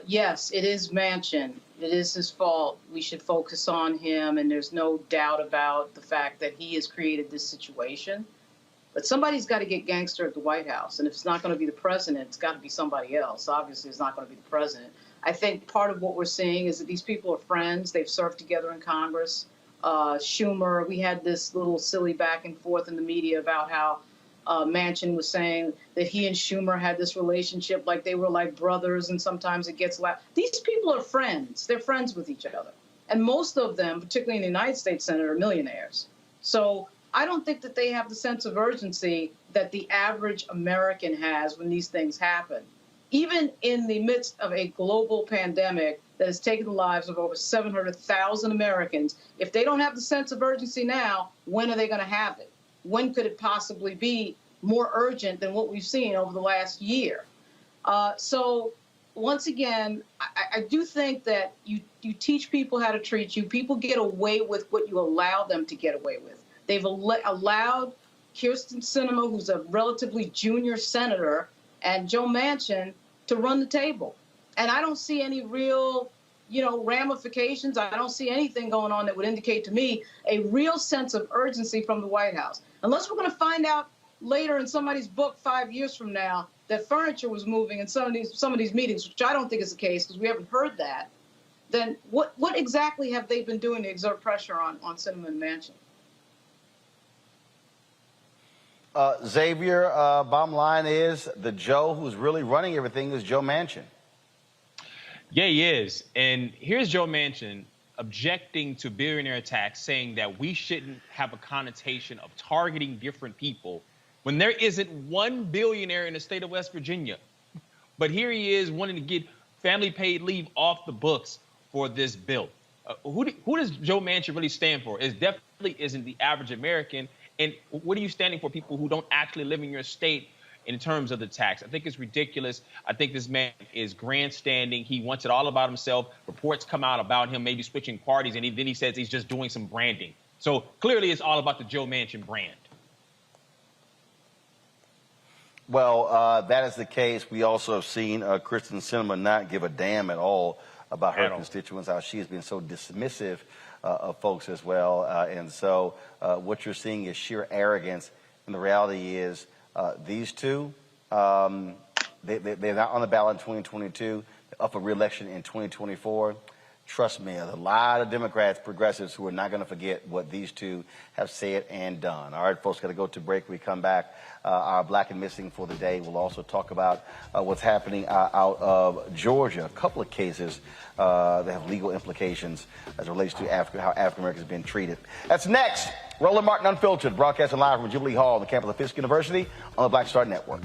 Yes, it is Manchin. It is his fault. We should focus on him. And there's no doubt about the fact that he has created this situation. But somebody's got to get gangster at the White House. And if it's not going to be the president, it's got to be somebody else. Obviously, it's not going to be the president. I think part of what we're seeing is that these people are friends. They've served together in Congress. Schumer, we had this little silly back and forth in the media about how Manchin was saying that he and Schumer had this relationship like they were like brothers, and sometimes it gets loud. These people are friends. They're friends with each other. And most of them, particularly in the United States Senate, are millionaires. So I don't think that they have the sense of urgency that the average American has when these things happen. Even in the midst of a global pandemic that has taken the lives of over 700,000 Americans, if they don't have the sense of urgency now, when are they going to have it? When could it possibly be more urgent than what we've seen over the last year? So once again, I do think that you teach people how to treat you. People get away with what you allow them to get away with. They've allowed Kirsten Sinema, who's a relatively junior senator, and Joe Manchin to run the table. And I don't see any real, ramifications. I don't see anything going on that would indicate to me a real sense of urgency from the White House. Unless we're going to find out later in somebody's book 5 years from now that furniture was moving in some of these meetings, which I don't think is the case because we haven't heard that, then what exactly have they been doing to exert pressure on Sinema and Manchin? Xavier, bottom line is the Joe who's really running everything is Joe Manchin. Yeah, he is. And here's Joe Manchin objecting to billionaire tax, saying that we shouldn't have a connotation of targeting different people when there isn't one billionaire in the state of West Virginia. But here he is wanting to get family paid leave off the books for this bill. Who does Joe Manchin really stand for? It definitely isn't the average American. And what are you standing for, people who don't actually live in your state in terms of the tax? I think it's ridiculous. I think this man is grandstanding. He wants it all about himself. Reports come out about him maybe switching parties, and then he says he's just doing some branding. So clearly it's all about the Joe Manchin brand. Well, that is the case. We also have seen Kristen Sinema not give a damn at all about her constituents, how she has been so dismissive of folks as well. And so what you're seeing is sheer arrogance. And the reality is these two, they're not on the ballot in 2022. They're up for re-election in 2024. Trust me, there's a lot of Democrats, progressives, who are not going to forget what these two have said and done. All right, folks, got to go to break. We come back. Our Black and Missing for the day. We'll also talk about what's happening out of Georgia. A couple of cases that have legal implications as it relates to how African Americans have been treated. That's next. Roland Martin Unfiltered, broadcasting live from Jubilee Hall on the campus of Fisk University on the Black Star Network.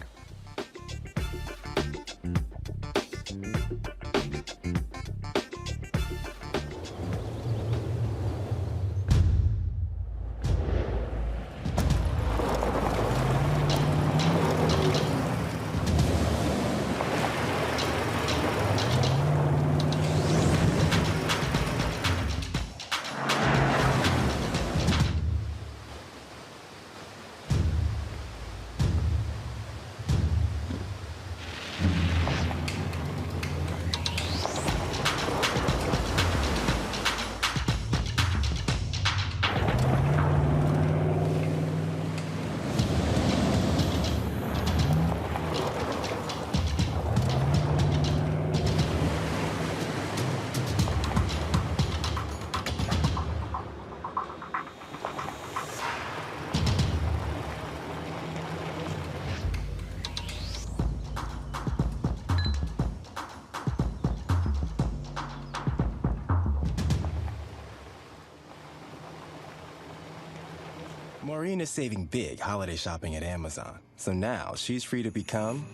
'Maureen is saving big holiday shopping at Amazon, so now she's free to become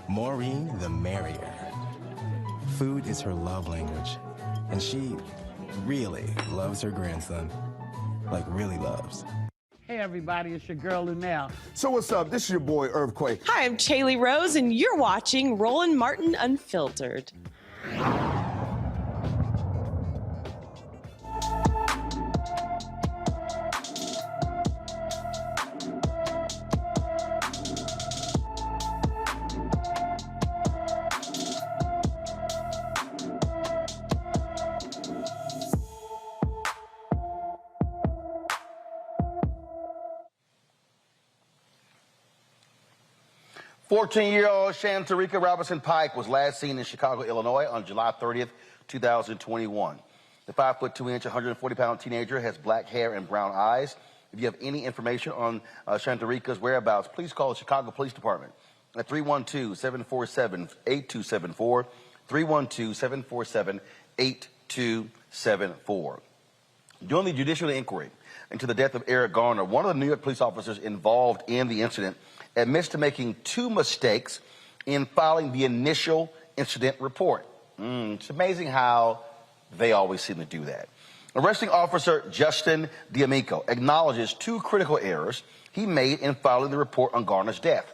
Maureen the Merrier. Food is her love language, and she really loves her grandson. Like, really loves. Hey everybody, it's your girl Lunel. So what's up? This is your boy Earthquake. Hi, I'm Chaley Rose, and you're watching Roland Martin Unfiltered. 14-year-old Shantarika Robinson Pike was last seen in Chicago, Illinois on July 30th, 2021. The 5'2", 140-pound teenager has black hair and brown eyes. If you have any information on Shantarika's whereabouts, please call the Chicago Police Department at 312-747-8274, 312-747-8274. During the judicial inquiry into the death of Eric Garner, one of the New York police officers involved in the incident admits to making two mistakes in filing the initial incident report. It's amazing how they always seem to do that. Arresting officer Justin D'Amico acknowledges two critical errors he made in filing the report on Garner's death,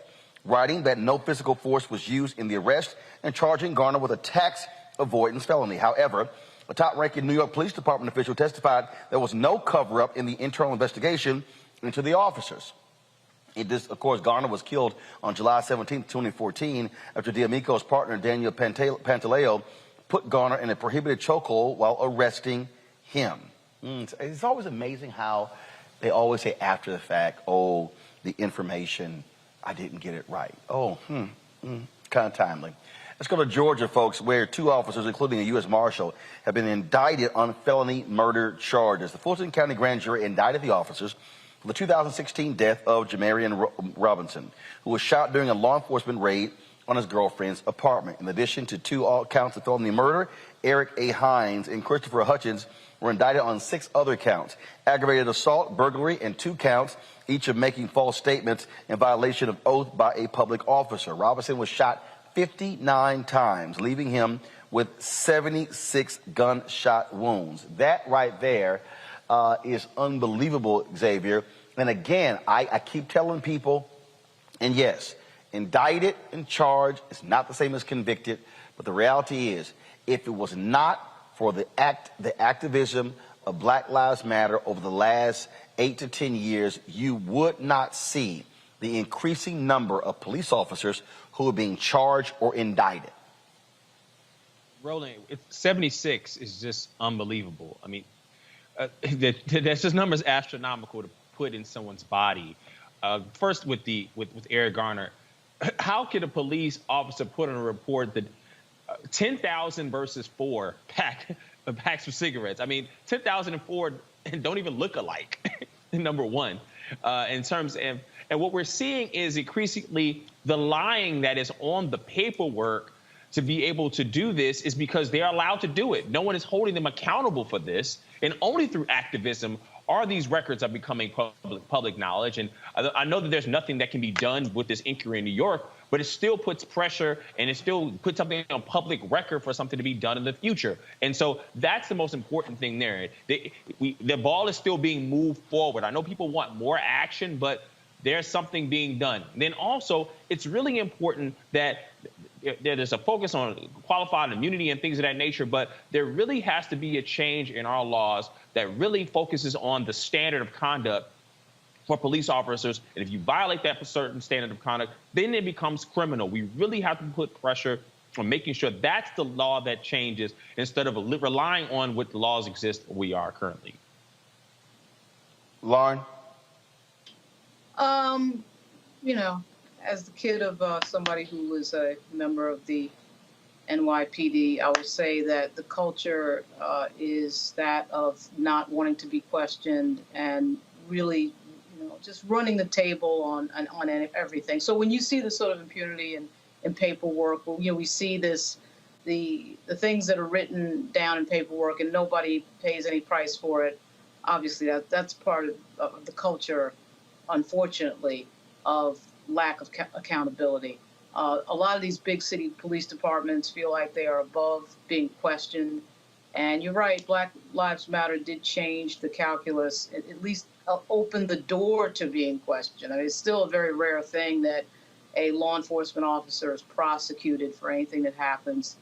writing that no physical force was used in the arrest and charging Garner with a tax avoidance felony. However, a top-ranking New York Police Department official testified there was no cover-up in the internal investigation into the officers. Of course, Garner was killed on July 17, 2014, after D'Amico's partner, Daniel Pantaleo, put Garner in a prohibited chokehold while arresting him. It's always amazing how they always say after the fact, oh, the information, I didn't get it right. Oh, kind of timely. Let's go to Georgia, folks, where two officers, including a U.S. Marshal, have been indicted on felony murder charges. The Fulton County grand jury indicted the officers for the 2016 death of Jamarian Robinson, who was shot during a law enforcement raid on his girlfriend's apartment. In addition to two counts of felony murder, Eric A. Hines and Christopher Hutchins were indicted on 6 other counts: aggravated assault, burglary, and 2 counts, each of making false statements in violation of oath by a public officer. Robinson was shot 59 times, leaving him with 76 gunshot wounds. That right there is unbelievable, Xavier. And again, I keep telling people, and yes, indicted and charged is not the same as convicted, but the reality is, if it was not for the activism of Black Lives Matter over the last 8 to 10 years, you would not see the increasing number of police officers who are being charged or indicted. Roland, 76 is just unbelievable. I mean, that's just numbers astronomical to put in someone's body. First, with Eric Garner, how could a police officer put in a report that 10,000 versus 4 back packs of cigarettes. I mean, 10,000 and 4 don't even look alike, number one. In terms of, and what we're seeing is increasingly the lying that is on the paperwork to be able to do this is because they're allowed to do it. No one is holding them accountable for this. And only through activism are these records are becoming public knowledge. And I know that there's nothing that can be done with this inquiry in New York, but it still puts pressure and it still puts something on public record for something to be done in the future. And so that's the most important thing there. The ball is still being moved forward. I know people want more action, but there's something being done. Then also, it's really important that there's a focus on qualified immunity and things of that nature, but there really has to be a change in our laws that really focuses on the standard of conduct for police officers. And if you violate that certain standard of conduct, then it becomes criminal. We really have to put pressure on making sure that's the law that changes instead of relying on what the laws exist we are currently. Lauren? You know, as the kid of somebody who was a member of the NYPD, I would say that the culture is that of not wanting to be questioned and really, you know, just running the table on everything. So when you see this sort of impunity in paperwork, well, you know, we see this, the things that are written down in paperwork and nobody pays any price for it. Obviously, that's part of the culture, unfortunately, of lack of accountability. A lot of these big city police departments feel like they are above being questioned. And you're right, Black Lives Matter did change the calculus, at least opened the door to being questioned. I mean, it's still a very rare thing that a law enforcement officer is prosecuted for anything that happens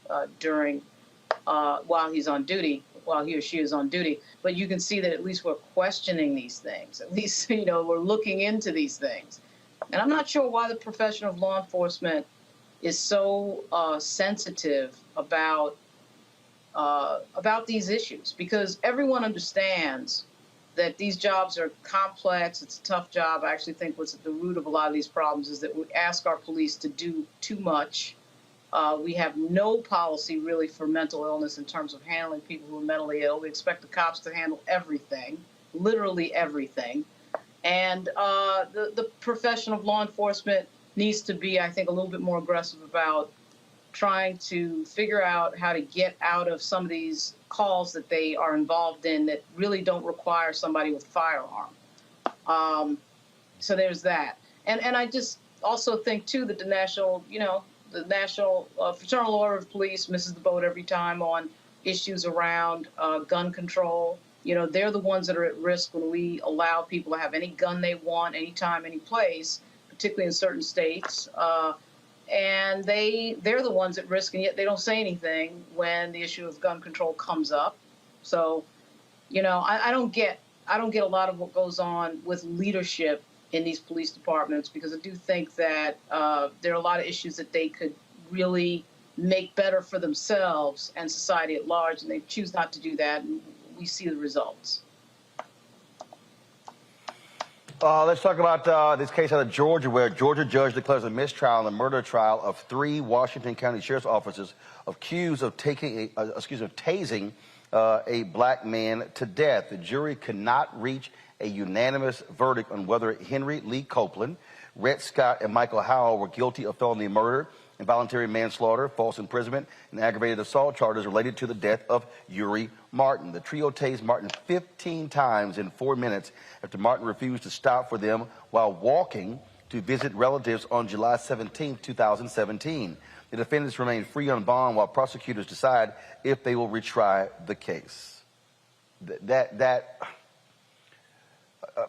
while he's on duty, while he or she is on duty. But you can see that at least we're questioning these things. At least, you know, we're looking into these things. And I'm not sure why the profession of law enforcement is so sensitive about these issues, because everyone understands that these jobs are complex. It's a tough job. I actually think what's at the root of a lot of these problems is that we ask our police to do too much. We have no policy really for mental illness in terms of handling people who are mentally ill. We expect the cops to handle everything, literally everything. And the profession of law enforcement needs to be, I think, a little bit more aggressive about trying to figure out how to get out of some of these calls that they are involved in that really don't require somebody with a firearm. So there's that. And I just also think, too, that the National Fraternal Order of Police misses the boat every time on issues around gun control. You know, they're the ones that are at risk when we allow people to have any gun they want, anytime, any place, particularly in certain states. And they're the ones at risk, and yet they don't say anything when the issue of gun control comes up. So, you know, I don't get a lot of what goes on with leadership in these police departments, because I do think that there are a lot of issues that they could really make better for themselves and society at large, and they choose not to do that. And we see the results. Let's talk about this case out of Georgia, where a Georgia judge declares a mistrial in the murder trial of 3 Washington County Sheriff's officers accused of tasing a black man to death. The jury could not reach a unanimous verdict on whether Henry Lee Copeland, Rhett Scott, and Michael Howell were guilty of felony murder, involuntary manslaughter, false imprisonment, and aggravated assault charges related to the death of Uri Martin. The trio tased Martin 15 times in 4 minutes after Martin refused to stop for them while walking to visit relatives on July 17, 2017. The defendants remain free on bond while prosecutors decide if they will retry the case.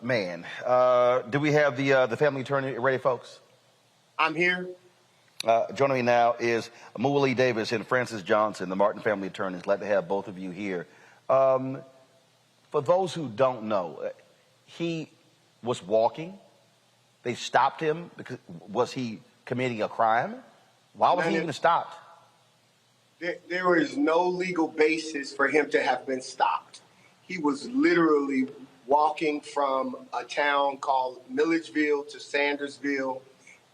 Man, do we have the family attorney ready, folks? I'm here. Joining me now is Moolee Davis and Francis Johnson, the Martin family attorneys. Glad to have both of you here. For those who don't know, he was walking. They stopped him because was he committing a crime? Why was he even stopped? There is no legal basis for him to have been stopped. He was literally walking from a town called Milledgeville to Sandersville.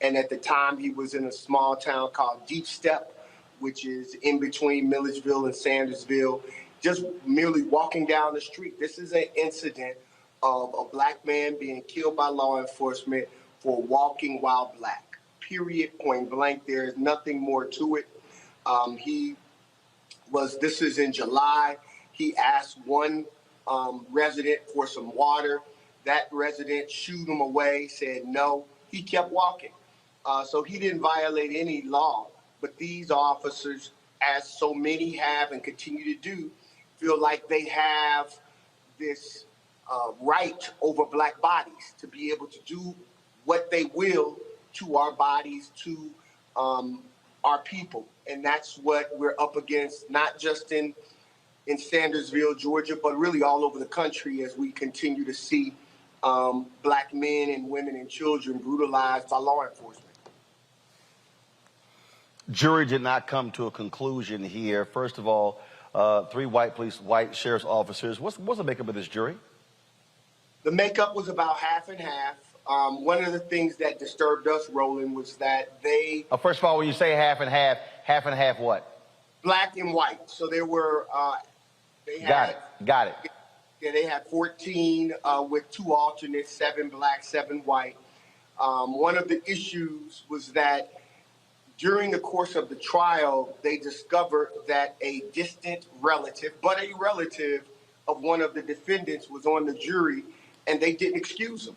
And at the time, he was in a small town called Deep Step, which is in between Milledgeville and Sandersville. just merely walking down the street. This is an incident of a black man being killed by law enforcement for walking while black. Period, point blank. There is nothing more to it. This is in July. He asked one resident for some water. That resident shooed him away, said no. He kept walking. So he didn't violate any law. But these officers, as so many have and continue to do, feel like they have this right over black bodies to be able to do what they will to our bodies, to our people. And that's what we're up against, not just in Sandersville, Georgia, but really all over the country as we continue to see black men and women and children brutalized by law enforcement. Jury did not come to a conclusion here. First of all, 3 white sheriff's officers. What's the makeup of this jury? The makeup was about half and half. One of the things that disturbed us, Roland, was that they... First of all, when you say half and half what? Black and white. So there were... Got it. Yeah, they had 14 with 2 alternates, 7 black, 7 white. One of the issues was that during the course of the trial, they discovered that a distant relative, but a relative of one of the defendants, was on the jury, and they didn't excuse him.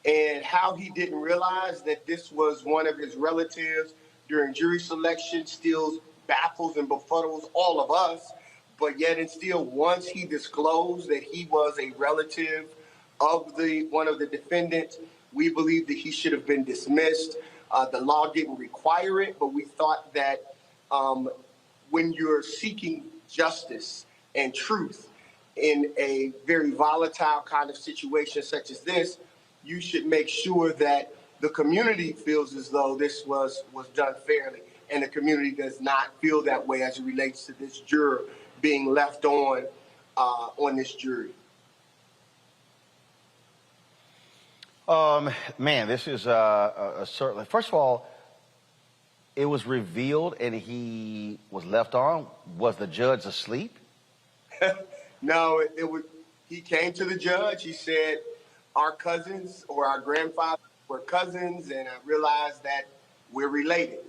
And how he didn't realize that this was one of his relatives during jury selection still baffles and befuddles all of us. But yet and still, once he disclosed that he was a relative of one of the defendants, we believe that he should have been dismissed. The law didn't require it, but we thought that when you're seeking justice and truth in a very volatile kind of situation such as this, you should make sure that the community feels as though this was done fairly, and the community does not feel that way as it relates to this juror being left on this jury. Man, this is certainly. First of all, it was revealed and he was left on. Was the judge asleep? No, it was. He came to the judge. He said, "Our cousins or our grandfathers were cousins," and I realized that we're related.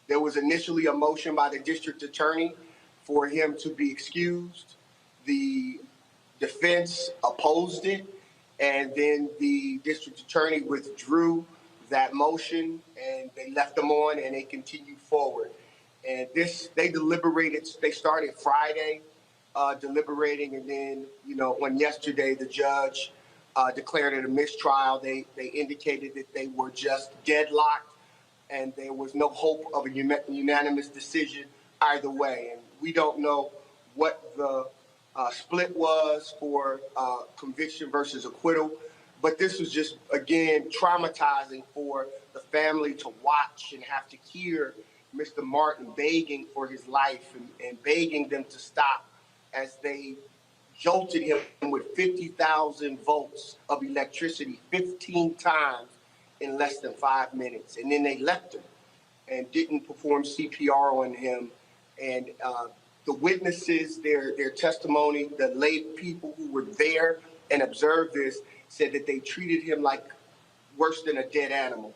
There was initially a motion by the district attorney for him to be excused. The defense opposed it, and then the district attorney withdrew that motion, and they left them on, and they continued forward. And they deliberated. They started Friday deliberating, and then, on yesterday, the judge declared it a mistrial. They indicated that they were just deadlocked, and there was no hope of a unanimous decision either way. And we don't know what the split was for conviction versus acquittal, but this was just, again, traumatizing for the family to watch and have to hear Mr. Martin begging for his life and begging them to stop as they jolted him with 50,000 volts of electricity 15 times in less than 5 minutes. And then they left him and didn't perform CPR on him. And the witnesses, their testimony, the lay people who were there and observed this, said that they treated him like worse than a dead animal.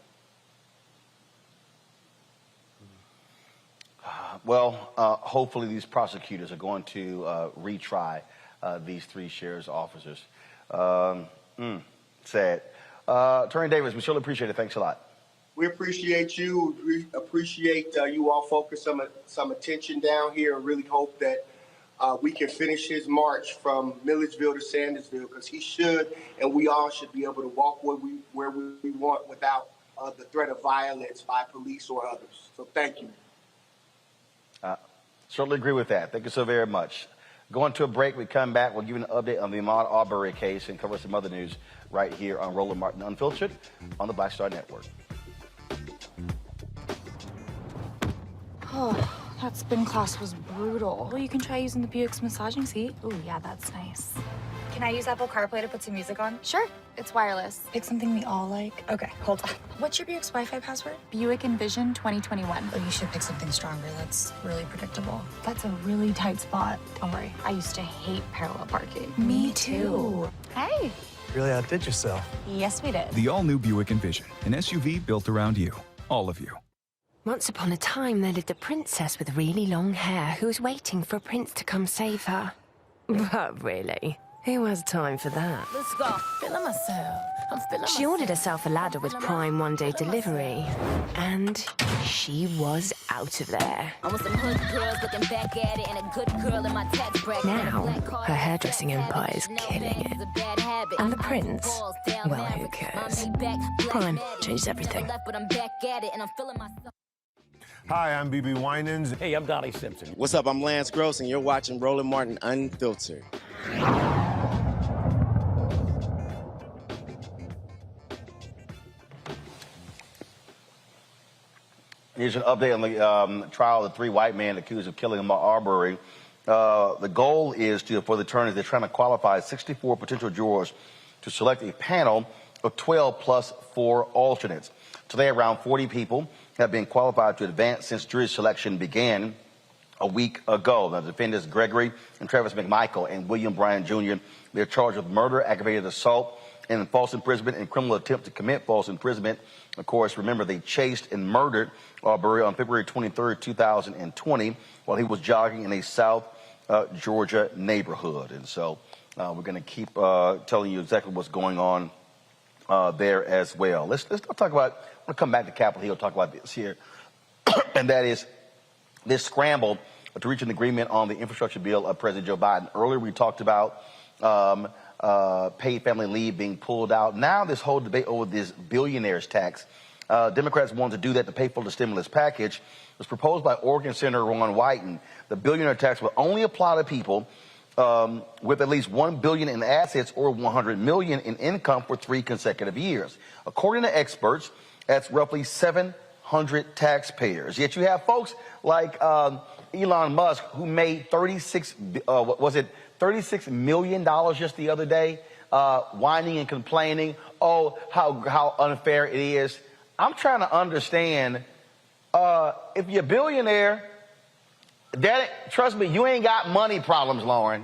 Well, hopefully these prosecutors are going to retry these 3 sheriff's officers. Sad. Attorney Davis, we surely appreciate it. Thanks a lot. We appreciate you. We appreciate you all focus some attention down here, and really hope that we can finish his march from Milledgeville to Sandersville, because he should, and we all should be able to walk where we want without the threat of violence by police or others. So thank you. Certainly agree with that. Thank you so very much. Going to a break. We come back. We'll give you an update on the Ahmaud Arbery case and cover some other news right here on Roland Martin Unfiltered on the Black Star Network. Oh, That spin class was brutal. Well, you can try using the Buick's massaging seat. Ooh, yeah, that's nice. Can I use Apple CarPlay to put some music on? Sure, it's wireless. Pick something we all like. Okay, hold on. What's your Buick's Wi-Fi password? Buick Envision 2021. Oh, you should pick something stronger. That's really predictable. That's a really tight spot. Don't worry, I used to hate parallel parking. Me too. Hey. Really outdid yourself. Yes, we did. The all-new Buick Envision, an SUV built around you, all of you. Once upon a time, there lived a princess with really long hair who was waiting for a prince to come save her. But really, who has time for that? Let's go. Feeling myself. I'm feeling She ordered herself a ladder with Prime one-day delivery, and she was out of there. I want some hood girls looking back at it and a good girl in my tax bracket. Now, her hairdressing empire is killing it. And the prince, well, who cares? Prime changes everything. But I'm back at it and I'm feeling myself. Hi, I'm BB Winans. Hey, I'm Donnie Simpson. What's up? I'm Lance Gross, and you're watching Roland Martin Unfiltered. Here's an update on the trial of the 3 white men accused of killing Ahmaud Arbery. The goal is for the attorneys, they're trying to qualify 64 potential jurors to select a panel of 12 plus 4 alternates. Today, around 40 people have been qualified to advance since jury selection began a week ago. The defendants, Gregory and Travis McMichael and William Bryan Jr., they're charged with murder, aggravated assault, and false imprisonment and criminal attempt to commit false imprisonment. Of course, remember, they chased and murdered Arbery on February 23, 2020, while he was jogging in a South Georgia neighborhood. And so we're going to keep telling you exactly what's going on there as well. Let's talk about, I want to come back to Capitol Hill, talk about this here, and that is this scramble to reach an agreement on the infrastructure bill of President Joe Biden. Earlier, we talked about paid family leave being pulled out. Now this whole debate over this billionaires tax. Democrats wanted to do that to pay for the stimulus package. It was proposed by Oregon Senator Ron Wyden. The billionaire tax will only apply to people with at least $1 billion in assets or $100 million in income for 3 consecutive years. According to experts, that's roughly 700 taxpayers. Yet you have folks like Elon Musk, who made $36 million just the other day, whining and complaining, oh, how unfair it is. I'm trying to understand, if you're a billionaire, trust me, you ain't got money problems, Lauren.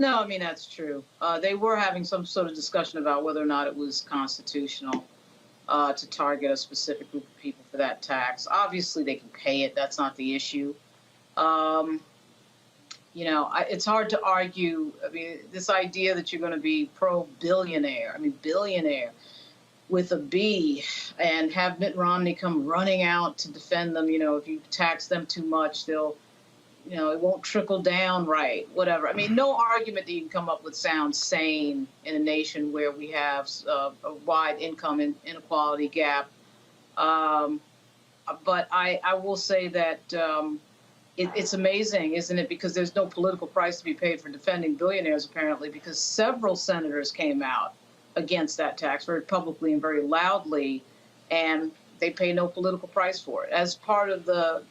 No, I mean, that's true. They were having some sort of discussion about whether or not it was constitutional to target a specific group of people for that tax. Obviously, they can pay it. That's not the issue. You know, it's hard to argue. I mean, this idea that you're going to be pro-billionaire, billionaire with a B, and have Mitt Romney come running out to defend them. You know, if you tax them too much, they'll, you know, it won't trickle down right, whatever. I mean, no argument that you can come up with sounds sane in a nation where we have a wide income inequality gap. But I will say that it's amazing, isn't it? Because there's no political price to be paid for defending billionaires, apparently, because several senators came out against that tax very publicly and very loudly, and they pay no political price for it. As part of the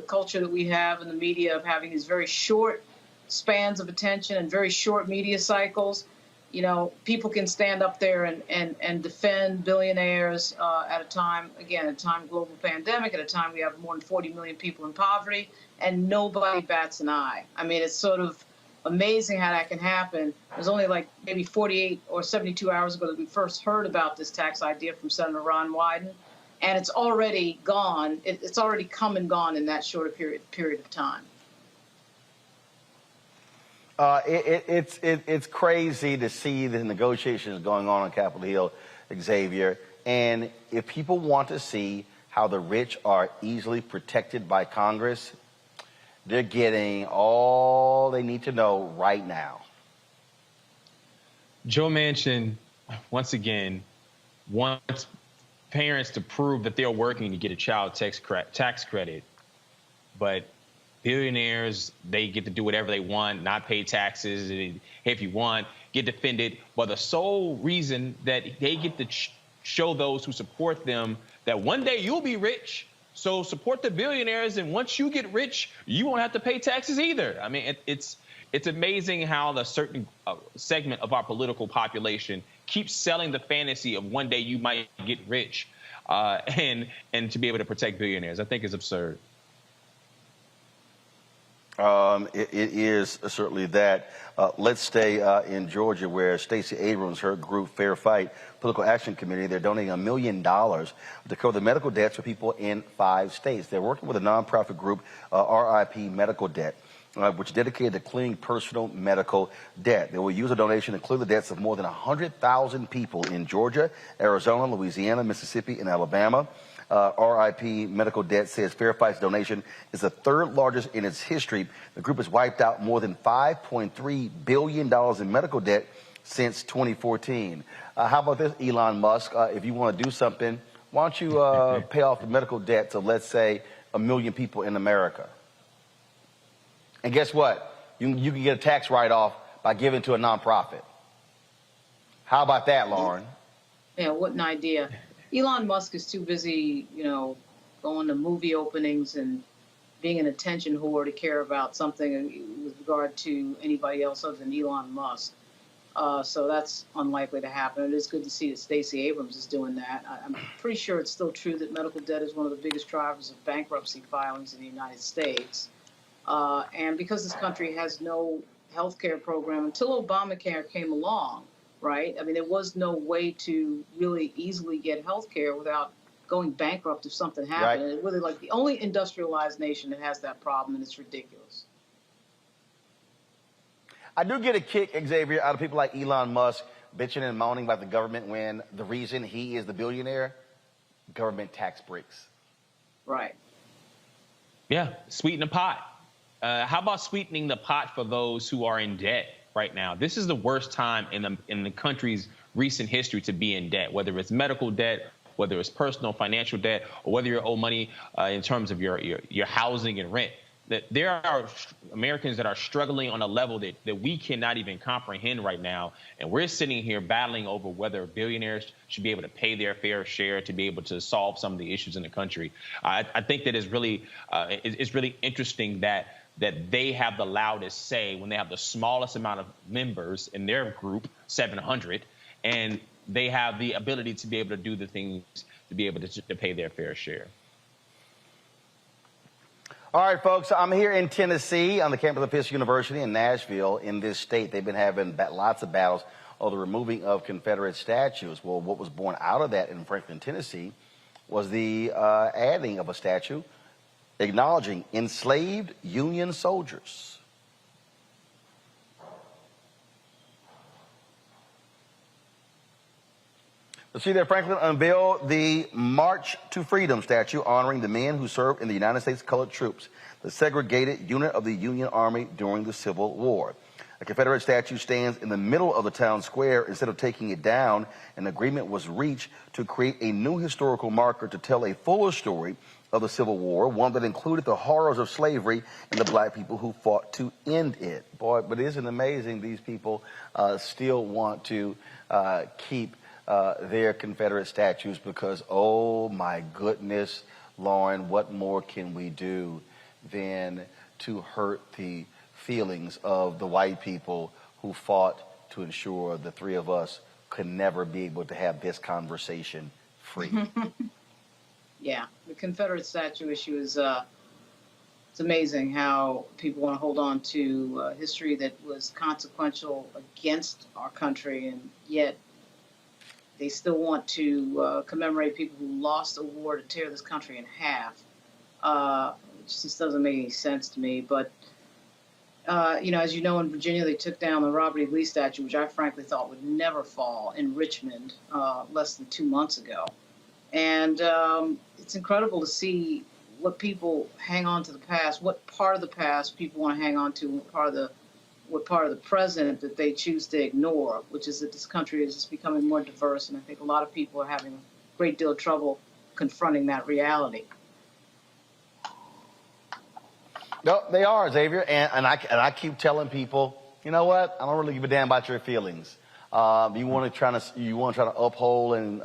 culture that we have in the media of having these very short spans of attention and very short media cycles, you know, people can stand up there and defend billionaires at a time, again, at a time of global pandemic, at a time we have more than 40 million people in poverty, and nobody bats an eye. I mean, it's sort of amazing how that can happen. It was only like maybe 48 or 72 hours ago that we first heard about this tax idea from Senator Ron Wyden, and it's already gone. It's already come and gone in that short period of time. It's crazy to see the negotiations going on Capitol Hill, Xavier. And if people want to see how the rich are easily protected by Congress, they're getting all they need to know right now. Joe Manchin, once again, wants parents to prove that they're working to get a child tax credit, but billionaires, they get to do whatever they want, not pay taxes, if you want, get defended. But the sole reason that they get to show those who support them that one day you'll be rich So support the billionaires, and once you get rich, you won't have to pay taxes either. I mean, it's amazing how the certain segment of our political population keeps selling the fantasy of one day you might get rich, and to be able to protect billionaires. I think is absurd. It is certainly that. Let's stay in Georgia, where Stacey Abrams, her group Fair Fight Political Action Committee, they're donating $1 million to cover the medical debts for people in 5 states. They're working with a nonprofit group, RIP Medical Debt, which is dedicated to clearing personal medical debt. They will use a donation to clear the debts of more than 100,000 people in Georgia, Arizona, Louisiana, Mississippi, and Alabama. RIP Medical Debt says Fair Fight's donation is the 3rd largest in its history. The group has wiped out more than $5.3 billion in medical debt since 2014. How about this, Elon Musk? If you want to do something, why don't you pay off the medical debt to, let's say, 1 million people in America? And guess what? You can get a tax write-off by giving to a nonprofit. How about that, Lauren? Yeah, what an idea. Elon Musk is too busy, going to movie openings and being an attention whore to care about something with regard to anybody else other than Elon Musk. So that's unlikely to happen. It is good to see that Stacey Abrams is doing that. I'm pretty sure it's still true that medical debt is one of the biggest drivers of bankruptcy filings in the United States. And because this country has no health care program until Obamacare came along, right? I mean, there was no way to really easily get health care without going bankrupt if something happened. Right. It's really like the only industrialized nation that has that problem, and it's ridiculous. I do get a kick, Xavier, out of people like Elon Musk bitching and moaning about the government when the reason he is the billionaire, government tax breaks. Right. Yeah, sweeten the pot. How about sweetening the pot for those who are in debt right now? This is the worst time in the country's recent history to be in debt, whether it's medical debt, whether it's personal financial debt, or whether you owe money in terms of your housing and rent. That there are Americans that are struggling on a level that we cannot even comprehend right now. And we're sitting here battling over whether billionaires should be able to pay their fair share to be able to solve some of the issues in the country. I think that is really it's really interesting that they have the loudest say when they have the smallest amount of members in their group, 700, and they have the ability to be able to do the things to be able to pay their fair share. All right, folks, I'm here in Tennessee on the campus of Fisk University in Nashville. In this state, they've been having lots of battles over the removing of Confederate statues. Well, what was born out of that in Franklin, Tennessee was the adding of a statue acknowledging enslaved Union soldiers. Let's see there, Franklin unveiled the March to Freedom statue honoring the men who served in the United States Colored Troops, the segregated unit of the Union Army during the Civil War. A Confederate statue stands in the middle of the town square. Instead of taking it down, an agreement was reached to create a new historical marker to tell a fuller story of the Civil War, one that included the horrors of slavery and the black people who fought to end it. Boy, but isn't it amazing these people still want to keep their Confederate statues because, oh my goodness, Lauren, what more can we do than to hurt the feelings of the white people who fought to ensure the three of us could never be able to have this conversation free? Yeah, the Confederate statue issue is, it's amazing how people want to hold on to history that was consequential against our country, and yet they still want to commemorate people who lost a war to tear this country in half. It just doesn't make any sense to me. But, as you know, in Virginia, they took down the Robert E. Lee statue, which I frankly thought would never fall, in Richmond less than 2 months ago. And it's incredible to see what people hang on to the past, what part of the past people want to hang on to, what part of the present that they choose to ignore, which is that this country is just becoming more diverse, and I think a lot of people are having a great deal of trouble confronting that reality. No, they are, Xavier, and I keep telling people, you know what? I don't really give a damn about your feelings. You want to try to uphold and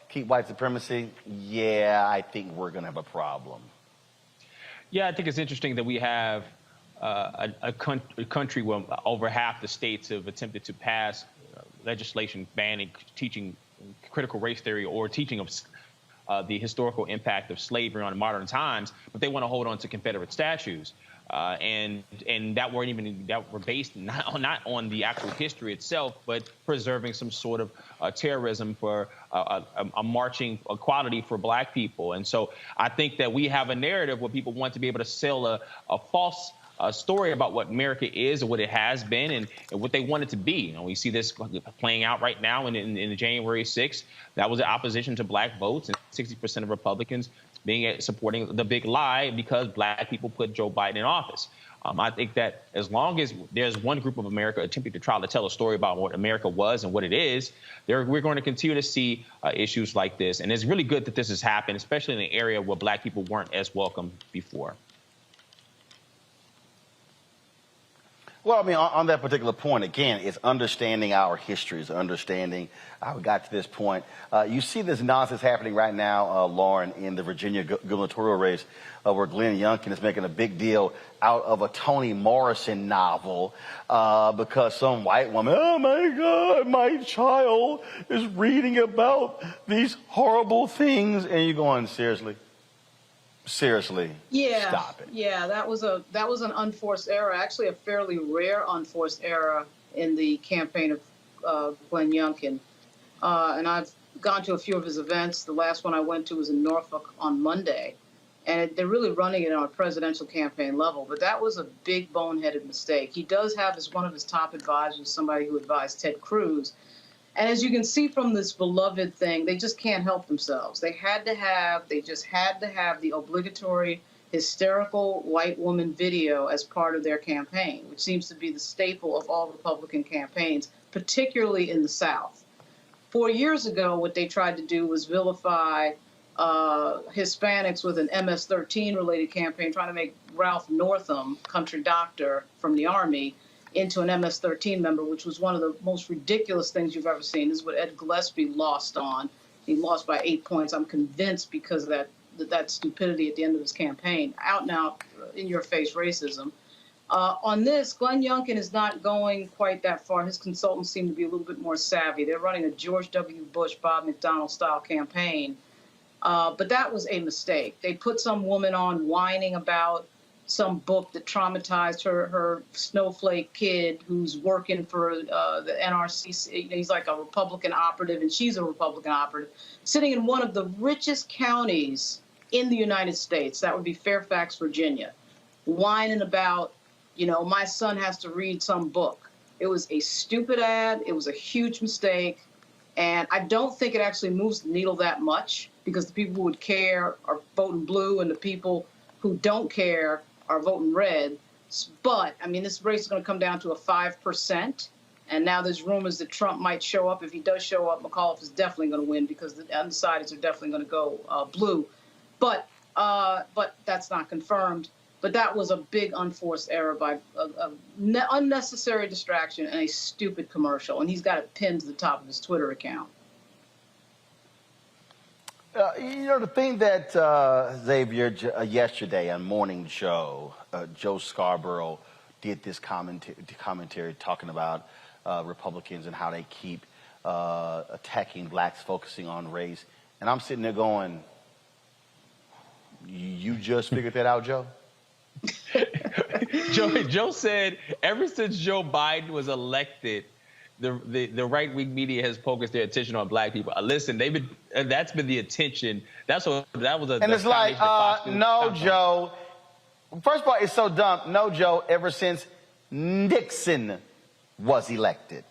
keep white supremacy, yeah, I think we're going to have a problem. Yeah, I think it's interesting that we have a country where over half the states have attempted to pass legislation banning teaching critical race theory or teaching of the historical impact of slavery on modern times, but they want to hold on to Confederate statues. And that were based not on the actual history itself, but preserving some sort of terrorism for a marching equality for black people. And so I think that we have a narrative where people want to be able to sell a false story about what America is or what it has been and what they want it to be. We see this playing out right now in January 6th. That was the opposition to black votes, and 60% of Republicans supporting the big lie because black people put Joe Biden in office. I think that as long as there's one group of America attempting to try to tell a story about what America was and what it is, we're going to continue to see issues like this. And it's really good that this has happened, especially in an area where black people weren't as welcome before. Well, I mean, on that particular point, again, it's understanding our histories, understanding how we got to this point. You see this nonsense happening right now, Lauren, in the Virginia gubernatorial race, where Glenn Youngkin is making a big deal out of a Toni Morrison novel because some white woman, oh my God, my child is reading about these horrible things. And you're going, seriously? Seriously, yeah, stop it. Yeah, that was an unforced error, actually a fairly rare unforced error in the campaign of Glenn Youngkin. And I've gone to a few of his events. The last one I went to was in Norfolk on Monday. And they're really running it on a presidential campaign level. But that was a big boneheaded mistake. He does have as one of his top advisors somebody who advised Ted Cruz. And as you can see from this beloved thing, they just can't help themselves. They just had to have the obligatory hysterical white woman video as part of their campaign, which seems to be the staple of all Republican campaigns, particularly in the South. 4 years ago, what they tried to do was vilify Hispanics with an MS-13 related campaign, trying to make Ralph Northam, country doctor from the Army, into an MS-13 member, which was one of the most ridiculous things you've ever seen. This is what Ed Gillespie lost on. He lost by 8 points, I'm convinced, because of that stupidity at the end of his campaign. Out and out, in-your-face racism. On this, Glenn Youngkin is not going quite that far. His consultants seem to be a little bit more savvy. They're running a George W. Bush, Bob McDonnell-style campaign. But that was a mistake. They put some woman on whining about some book that traumatized her snowflake kid who's working for the NRCC. He's like a Republican operative, and she's a Republican operative, sitting in one of the richest counties in the United States. That would be Fairfax, Virginia, whining about, my son has to read some book. It was a stupid ad. It was a huge mistake. And I don't think it actually moves the needle that much, because the people who would care are voting blue and the people who don't care are voting red. But, I mean, this race is going to come down to a 5%. And now there's rumors that Trump might show up. If he does show up, McAuliffe is definitely going to win, because the undecideds are definitely going to go blue. But that's not confirmed. But that was a big unforced error by unnecessary distraction and a stupid commercial. And he's got it pinned to the top of his Twitter account. The thing that, Xavier, yesterday on Morning Joe, Joe Scarborough did this commentary talking about Republicans and how they keep attacking blacks, focusing on race. And I'm sitting there going, you just figured that out, Joe? Joe said ever since Joe Biden was elected, the right-wing media has focused their attention on black people. Listen, that's been the attention. And it's like, no, Joe. First of all, it's so dumb. No, Joe, ever since Nixon was elected.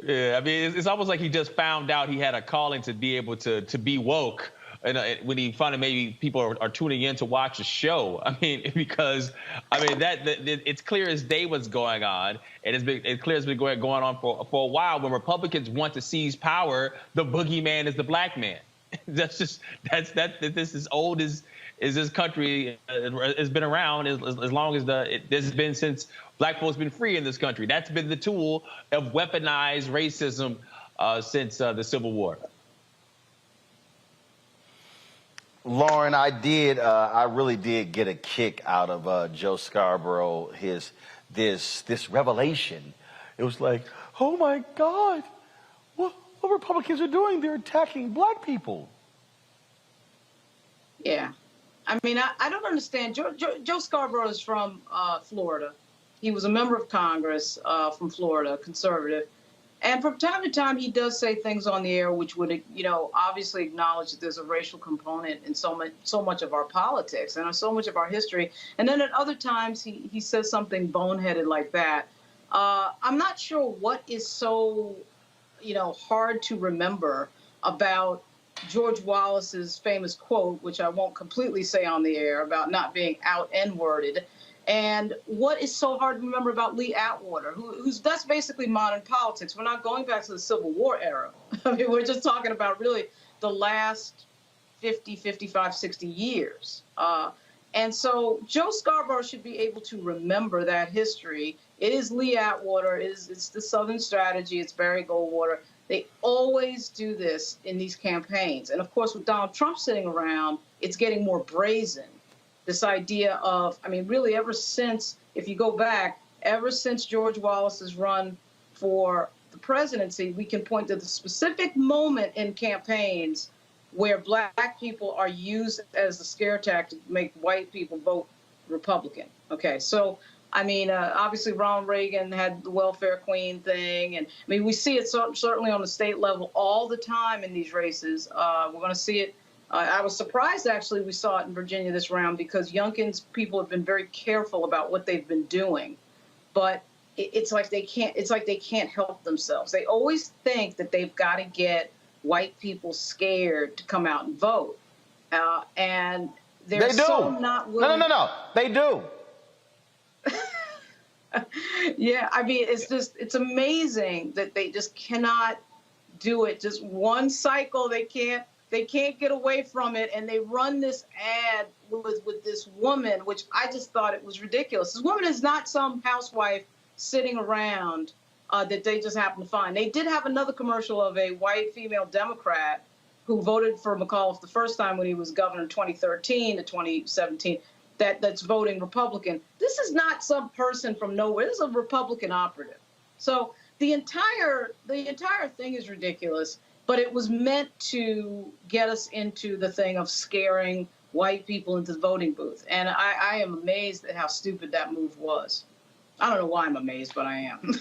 Yeah, I mean, it's almost like he just found out he had a calling to be able to be woke. And when he finally, maybe people are tuning in to watch the show. I mean, because it's clear as day what's going on, and it's clear it's been going on for a while. When Republicans want to seize power, the boogeyman is the black man. That's this is old as this country has been around as long as this has been since black folks been free in this country. That's been the tool of weaponized racism since the Civil War. Lauren, I really did get a kick out of Joe Scarborough, this revelation. It was like, oh my God, what Republicans are doing? They're attacking black people. Yeah. I mean, I don't understand. Joe Scarborough is from Florida. He was a member of Congress from Florida, conservative. And from time to time, he does say things on the air which would, obviously acknowledge that there's a racial component in so much of our politics and so much of our history. And then at other times, he says something boneheaded like that. I'm not sure what is so, hard to remember about George Wallace's famous quote, which I won't completely say on the air, about not being out N-worded. And what is so hard to remember about Lee Atwater, who's that's basically modern politics. We're not going back to the Civil War era. I mean, we're just talking about really the last 50, 55, 60 years. And so Joe Scarborough should be able to remember that history. It is Lee Atwater. It's the Southern Strategy. It's Barry Goldwater. They always do this in these campaigns. And, of course, with Donald Trump sitting around, it's getting more brazen. This idea of, I mean, really ever since, if you go back, ever since George Wallace's run for the presidency, we can point to the specific moment in campaigns where black people are used as the scare tactic to make white people vote Republican. Okay, so, I mean, obviously Ronald Reagan had the welfare queen thing. And, I mean, we see it certainly on the state level all the time in these races. We're going to see it. I was surprised, actually, we saw it in Virginia this round because Youngkin's people have been very careful about what they've been doing. But it's like they can't help themselves. They always think that they've got to get white people scared to come out and vote. And they're so not willing. No. They do. Yeah, I mean, it's amazing that they just cannot do it. Just one cycle, they can't get away from it, and they run this ad with this woman, which I just thought it was ridiculous. This woman is not some housewife sitting around that they just happen to find. They did have another commercial of a white female Democrat who voted for McAuliffe the first time when he was governor in 2013 to 2017 that's voting Republican. This is not some person from nowhere. This is a Republican operative. So the entire thing is ridiculous. But it was meant to get us into the thing of scaring white people into the voting booth. And I am amazed at how stupid that move was. I don't know why I'm amazed, but I am.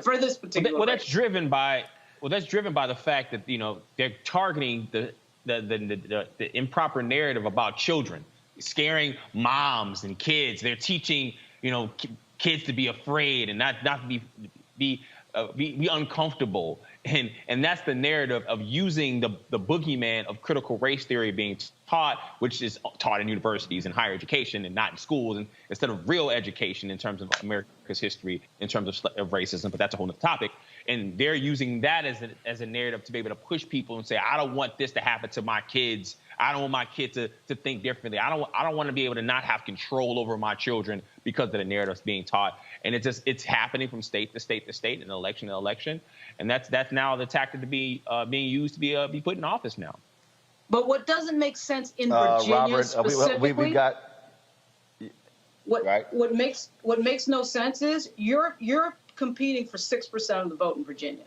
For this particular Well, that's driven by the fact that, they're targeting the improper narrative about children, scaring moms and kids. They're teaching, kids to be afraid and not to be uncomfortable. And that's the narrative of using the boogeyman of critical race theory being taught, which is taught in universities and higher education and not in schools, and instead of real education in terms of America's history, in terms of racism. But that's a whole other topic. And they're using that as a narrative to be able to push people and say, I don't want this to happen to my kids. I don't want my kids to think differently. I don't want to be able to not have control over my children because of the narratives being taught. And it's happening from state to state to state and election to election. And that's now the tactic to be being used to be put in office now. But what doesn't make sense in Virginia Robert, specifically, we got what makes no sense is you're competing for 6% of the vote in Virginia.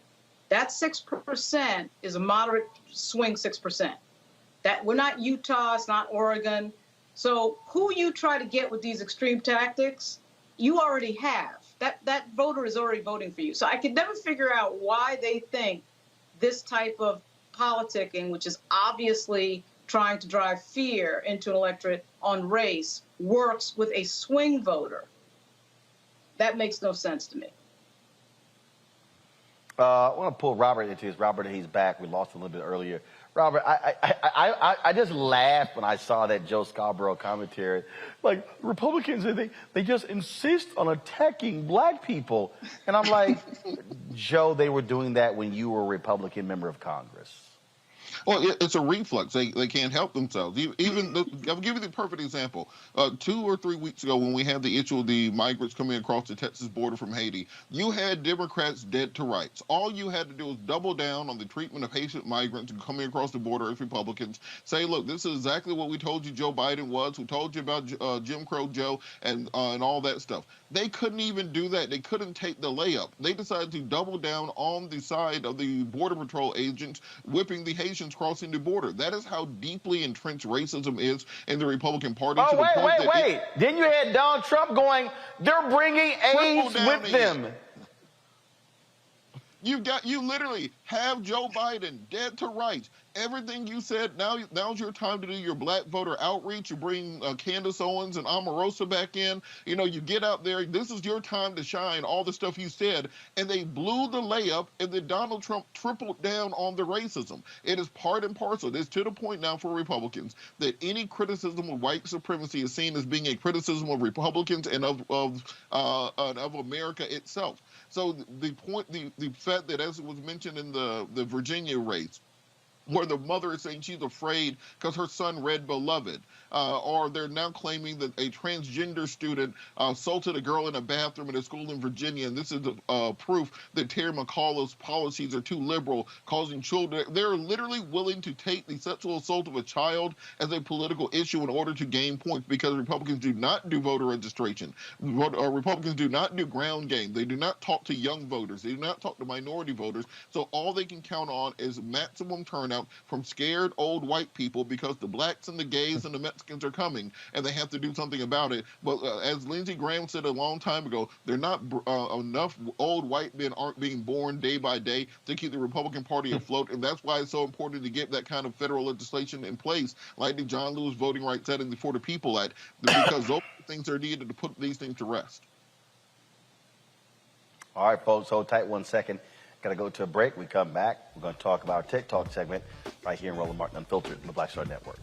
That 6% is a moderate swing 6%. That we're not Utah, it's not Oregon. So who you try to get with these extreme tactics, you already have. That voter is already voting for you. So I could never figure out why they think this type of politicking, which is obviously trying to drive fear into an electorate on race, works with a swing voter. That makes no sense to me. I want to pull Robert into this. Robert, he's back. We lost him a little bit earlier. Robert, I just laughed when I saw that Joe Scarborough commentary. Like, Republicans, they just insist on attacking black people. And I'm like, Joe, they were doing that when you were a Republican member of Congress. Well, it's a reflex. They can't help themselves. I'll give you the perfect example. 2 or 3 weeks ago, when we had the issue of the migrants coming across the Texas border from Haiti, you had Democrats dead to rights. All you had to do was double down on the treatment of Haitian migrants coming across the border as Republicans. Say, look, this is exactly what we told you Joe Biden was. We told you about Jim Crow Joe and all that stuff. They couldn't even do that. They couldn't take the layup. They decided to double down on the side of the Border Patrol agents whipping the Haitians crossing the border. That is how deeply entrenched racism is in the Republican Party. Oh, wait. Then you had Donald Trump going, they're bringing AIDS with them. You literally have Joe Biden dead to rights. Everything you said, now's your time to do your black voter outreach. You bring Candace Owens and Omarosa back in. You know, you get out there. This is your time to shine, all the stuff you said. And they blew the layup, and then Donald Trump tripled down on the racism. It is part and parcel. It's to the point now for Republicans that any criticism of white supremacy is seen as being a criticism of Republicans and of America itself. So the fact that, as it was mentioned in the Virginia race, where the mother is saying she's afraid because her son read Beloved, or they're now claiming that a transgender student assaulted a girl in a bathroom at a school in Virginia, and this is proof that Terry McAuliffe's policies are too liberal, causing children. They're literally willing to take the sexual assault of a child as a political issue in order to gain points, because Republicans do not do voter registration. Republicans do not do ground game. They do not talk to young voters. They do not talk to minority voters. So all they can count on is maximum turnout from scared old white people, because the blacks and the gays and the Mexicans are coming, and they have to do something about it. But as Lindsey Graham said a long time ago, they're not enough old white men aren't being born day by day to keep the Republican Party afloat, and that's why it's so important to get that kind of federal legislation in place, like the John Lewis Voting Rights Act and the For the People Act, because those things are needed to put these things to rest. All right, folks, hold tight 1 second. Got to go to a break. We come back. We're going to talk about our Tech Talk segment right here in Roland Martin Unfiltered on the Black Star Network.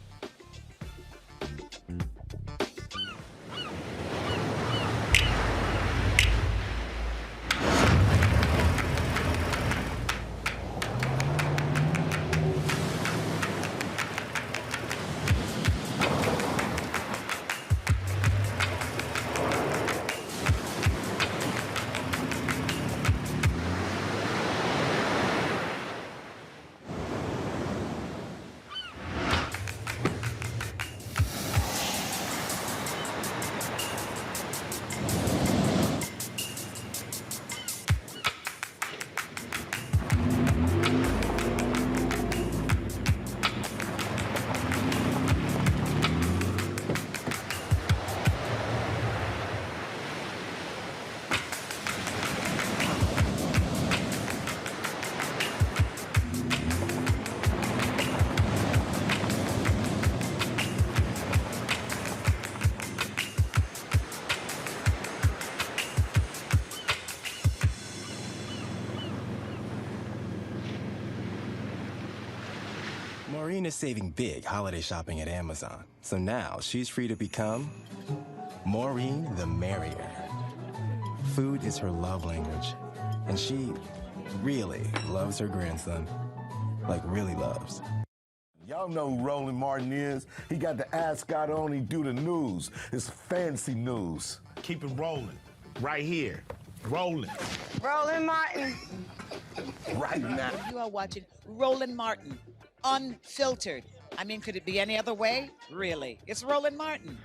Maureen is saving big holiday shopping at Amazon. So now she's free to become Maureen the Merrier. Food is her love language, and she really loves her grandson. Like, really loves. Y'all know who Roland Martin is. He got the ascot on, he do the news. It's fancy news. Keep it rolling. Right here. Rolling. Roland Martin. Right now. You are watching Roland Martin Unfiltered. I mean, could it be any other way? Really? It's Roland Martin.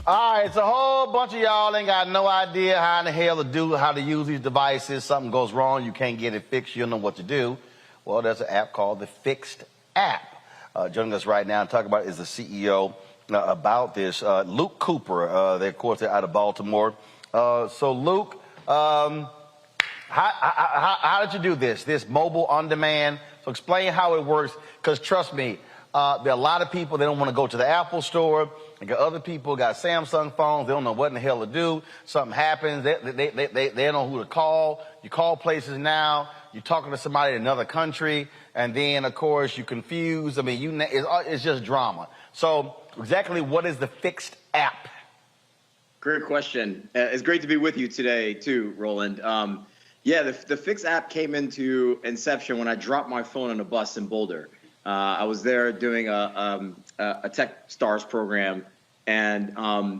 All right, it's a whole bunch of y'all ain't got no idea how in the hell how to use these devices. Something goes wrong, you can't get it fixed, you don't know what to do. Well, there's an app called the Fixed app. Joining us right now and talking about it is the CEO about this, Luke Cooper. They're, of course, they're out of Baltimore. So, Luke, how did you do this mobile on demand? So explain how it works, because trust me, there are a lot of people, they don't want to go to the Apple store. You got other people got Samsung phones. They don't know what in the hell to do. Something happens. They don't know who to call. You call places now. You're talking to somebody in another country. And then, of course, you're confused. I mean, it's just drama. So exactly what is the fixed app? Great question. It's great to be with you today, too, Roland. Yeah, the Fix app came into inception when I dropped my phone on a bus in Boulder. I was there doing a Tech Stars program, and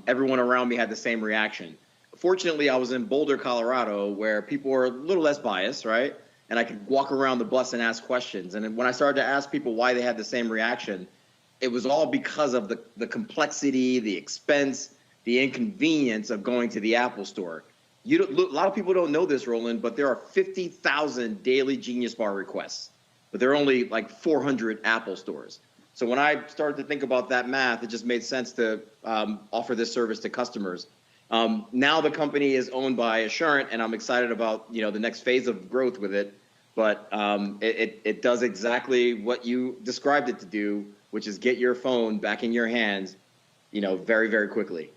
everyone around me had the same reaction. Fortunately, I was in Boulder, Colorado, where people were a little less biased, right? And I could walk around the bus and ask questions. And when I started to ask people why they had the same reaction, it was all because of the complexity, the expense, the inconvenience of going to the Apple Store. A lot of people don't know this, Roland, but there are 50,000 daily Genius Bar requests, but there are only like 400 Apple stores. So when I started to think about that math, it just made sense to offer this service to customers. Now the company is owned by Assurant, and I'm excited about the next phase of growth with it. But it does exactly what you described it to do, which is get your phone back in your hands, very, very quickly.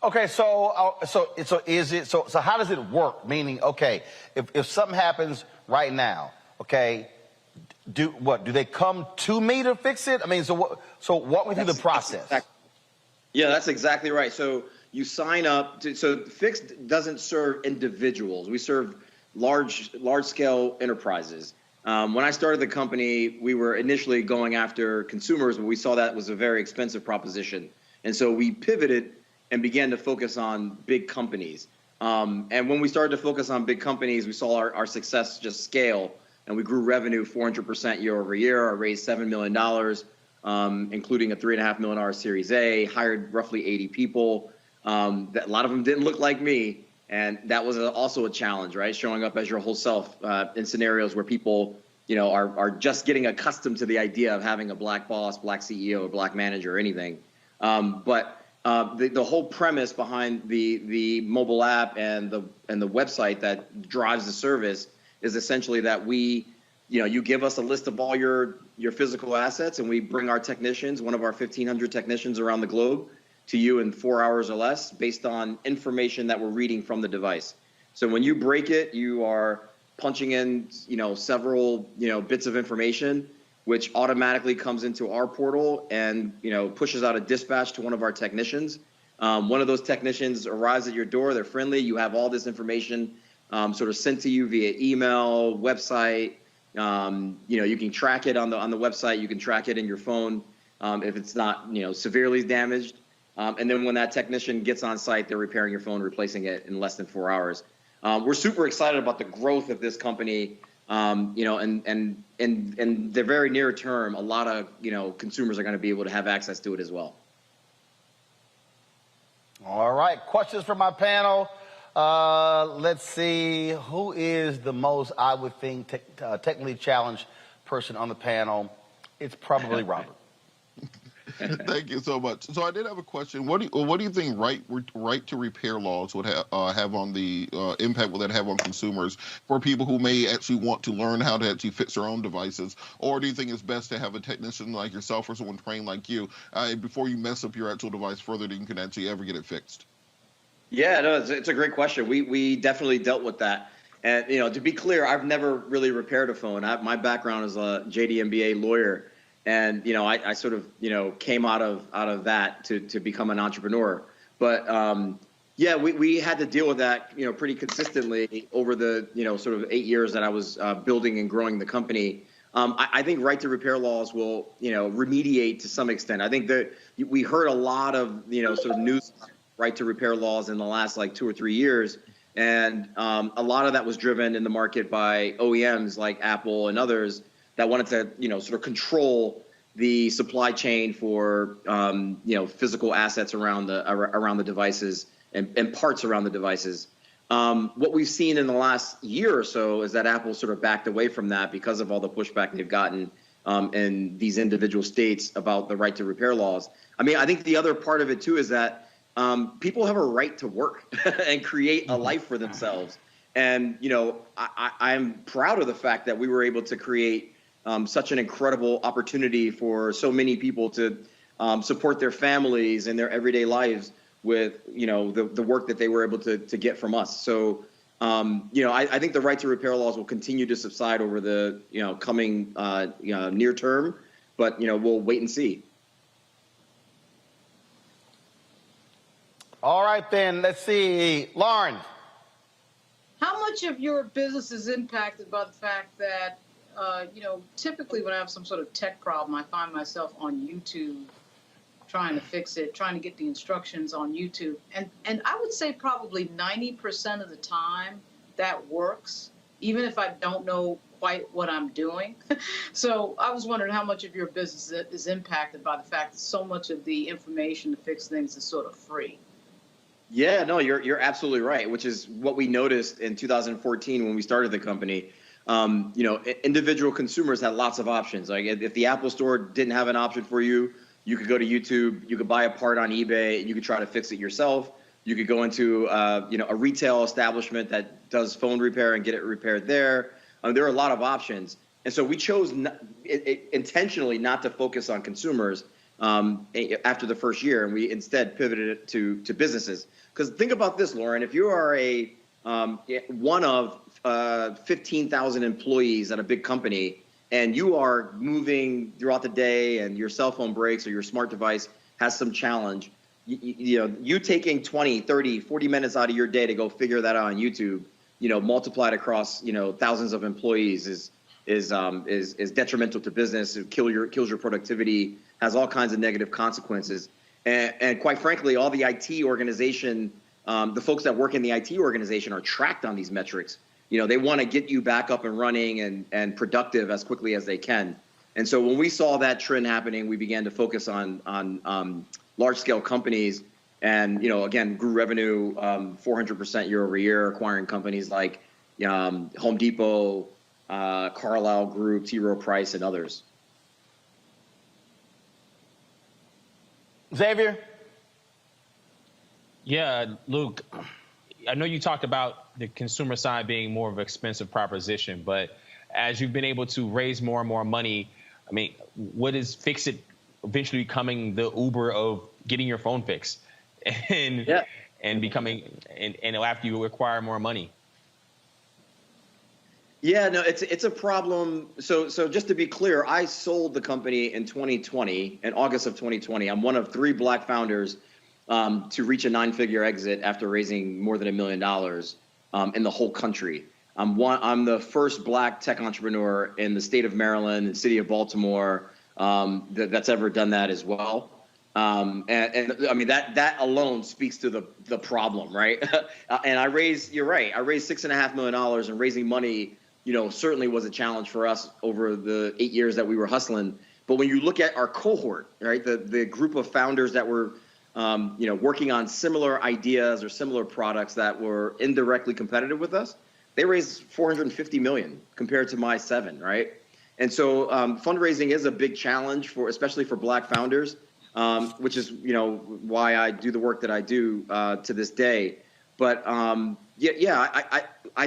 Okay, so how does it work? Meaning, okay, if something happens right now, okay, do they come to me to fix it? I mean, so walk me through the process. Yeah, that's exactly right. So you sign up so Fix doesn't serve individuals. We serve large scale enterprises. When I started the company, we were initially going after consumers, but we saw that was a very expensive proposition. And so we pivoted and began to focus on big companies. And when we started to focus on big companies, we saw our success just scale, and we grew revenue 400% year over year. I raised $7 million, including a $3.5 million Series A, hired roughly 80 people. A lot of them didn't look like me, and that was also a challenge, right? Showing up as your whole self in scenarios where people are just getting accustomed to the idea of having a black boss, black CEO, or black manager, or anything. But the whole premise behind the mobile app and the website that drives the service is essentially that you give us a list of all your physical assets, and we bring our technicians, one of our 1,500 technicians around the globe, to you in 4 hours or less based on information that we're reading from the device. So when you break it, you are punching in several bits of information, which automatically comes into our portal and pushes out a dispatch to one of our technicians. One of those technicians arrives at your door. They're friendly. You have all this information sort of sent to you via email, website. You can track it on the website. You can track it in your phone if it's not severely damaged. And then when that technician gets on site, they're repairing your phone, replacing it in less than 4 hours. We're super excited about the growth of this company. And in the very near term, a lot of consumers are going to be able to have access to it as well. All right, questions from my panel. Let's see, who is the most, I would think, technically challenged person on the panel? It's probably Robert. Thank you so much. So I did have a question. What do you think right to repair laws would have on the impact will that have on consumers for people who may actually want to learn how to actually fix their own devices? Or do you think it's best to have a technician like yourself or someone trained like you before you mess up your actual device further than you can actually ever get it fixed? Yeah, no, it's a great question. We definitely dealt with that. And to be clear, I've never really repaired a phone. My background is a JD MBA lawyer. And I sort of came out of that to become an entrepreneur. But yeah, we had to deal with that pretty consistently over the sort of 8 years that I was building and growing the company. I think right to repair laws will remediate to some extent. I think that we heard a lot of sort of news right to repair laws in the last like 2 or 3 years, and a lot of that was driven in the market by OEMs like Apple and others that wanted to, sort of control the supply chain for, physical assets around the devices and parts around the devices. What we've seen in the last year or so is that Apple sort of backed away from that because of all the pushback they've gotten in these individual states about the right to repair laws. I mean, I think the other part of it too is that people have a right to work and create a life for themselves. And, I'm proud of the fact that we were able to create such an incredible opportunity for so many people to support their families and their everyday lives with, you know, the work that they were able to get from us. So, you know, I think the right to repair laws will continue to subside over the, you know, coming near term, but, you know, we'll wait and see. All right, then, let's see. Lauren. How much of your business is impacted by the fact that, you know, typically when I have some sort of tech problem, I find myself on YouTube trying to fix it, trying to get the instructions on YouTube. And I would say probably 90% of the time that works, even if I don't know quite what I'm doing. So I was wondering how much of your business is impacted by the fact that so much of the information to fix things is sort of free. Yeah, no, you're absolutely right, which is what we noticed in 2014 when we started the company. You know, individual consumers had lots of options. Like if the Apple Store didn't have an option for you, you could go to YouTube, you could buy a part on eBay, and you could try to fix it yourself. You could go into you know, a retail establishment that does phone repair and get it repaired there. There are a lot of options, and so we chose intentionally not to focus on consumers after the first year, and we instead pivoted it to businesses. Because think about this, Lauren, if you are a one of 15,000 employees at a big company, and you are moving throughout the day and your cell phone breaks or your smart device has some challenge, you know, you taking 20, 30, 40 minutes out of your day to go figure that out on YouTube, you know, multiplied across, you know, thousands of employees is detrimental to business. It kills your productivity, has all kinds of negative consequences. And quite frankly, all the IT organization, the folks that work in the IT organization are tracked on these metrics. You know, they want to get you back up and running and productive as quickly as they can. And so when we saw that trend happening, we began to focus on large scale companies, and, you know, again, grew revenue 400% year over year, acquiring companies like Home Depot, Carlisle Group, T. Rowe Price, and others. Xavier? Yeah, Luke, I know you talked about the consumer side being more of an expensive proposition, but as you've been able to raise more and more money, I mean, what is Fix It eventually becoming the Uber of getting your phone fixed and becoming, and after you acquire more money? Yeah, no, it's a problem. So just to be clear, I sold the company in 2020, in August of 2020. I'm one of 3 Black founders to reach a 9-figure exit after raising more than $1 million in the whole country. I'm the first Black tech entrepreneur in the state of Maryland and city of Baltimore that's ever done that as well. And I mean, that alone speaks to the problem, right? And you're right, I raised $6.5 million, and raising money, you know, certainly was a challenge for us over the 8 years that we were hustling. But when you look at our cohort, right, the group of founders that were, you know, working on similar ideas or similar products that were indirectly competitive with us, they raised $450 million compared to my 7, right? And so fundraising is a big challenge especially for Black founders, which is, you know, why I do the work that I do to this day. But I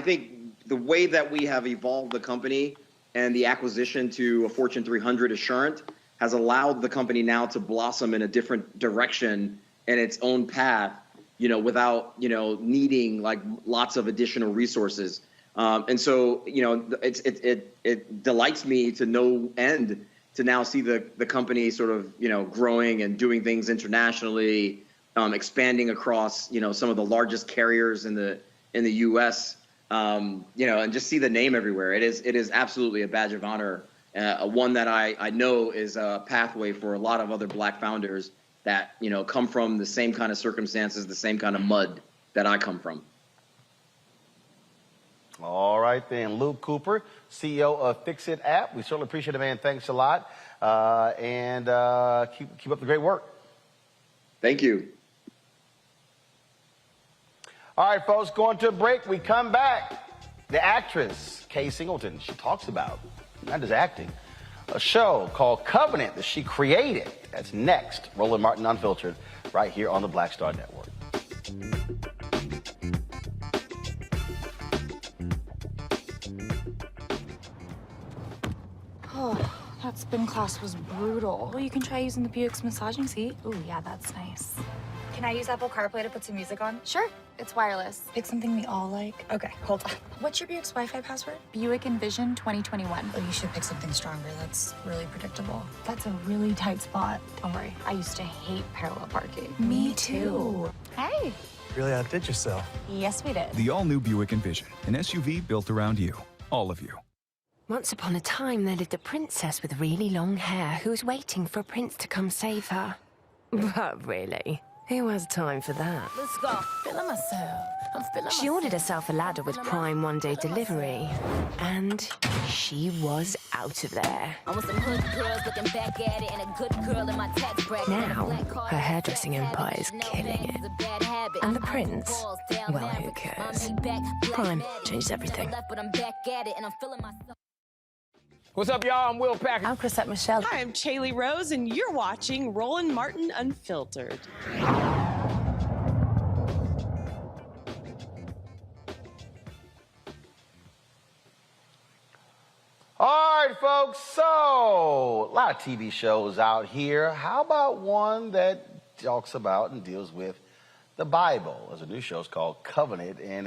think the way that we have evolved the company and the acquisition to a Fortune 300 Assurant has allowed the company now to blossom in a different direction and its own path, you know, without, you know, needing like lots of additional resources. And so, you know, it delights me to no end to now see the company sort of, you know, growing and doing things internationally, expanding across, you know, some of the largest carriers in the U.S., you know, and just see the name everywhere. It is absolutely a badge of honor, one that I know is a pathway for a lot of other Black founders that, you know, come from the same kind of circumstances, the same kind of mud that I come from. All right, then. Luke Cooper, CEO of Fix It app. We certainly appreciate it, man. Thanks a lot. And keep up the great work. Thank you. All right, folks, going to a break. We come back. The actress, Kay Singleton, she talks about, not just acting, a show called Covenant that she created. That's next. Roland Martin Unfiltered, right here on the Black Star Network. Oh, that spin class was brutal. Well, you can try using the Buick's massaging seat. Ooh, yeah, that's nice. Can I use Apple CarPlay to put some music on? Sure. It's wireless. Pick something we all like. Okay, hold on. What's your Buick's Wi-Fi password? Buick Envision 2021. Oh, you should pick something stronger. That's really predictable. That's a really tight spot. Don't worry, I used to hate parallel parking. Me too. Hey. Really outdid yourself. Yes, we did. The all-new Buick Envision, an SUV built around you, all of you. Once upon a time, there lived a princess with really long hair who was waiting for a prince to come save her. But really, who has time for that? Let's go. Feeling myself. I'm feeling She ordered herself a ladder with Prime one-day delivery, and she was out of there. I want some hood girls looking back at it and a good girl in my tax bracket. Now, her hairdressing empire is killing it. And the prince, well, who cares? Prime changed everything. But I'm back at it and I'm feeling myself. What's up, y'all? I'm Will Packer. I'm Chrisette Michelle. Hi, I'm Chaley Rose, and you're watching Roland Martin Unfiltered. All right, folks, so a lot of TV shows out here. How about one that talks about and deals with the Bible? There's a new show, it's called Covenant, and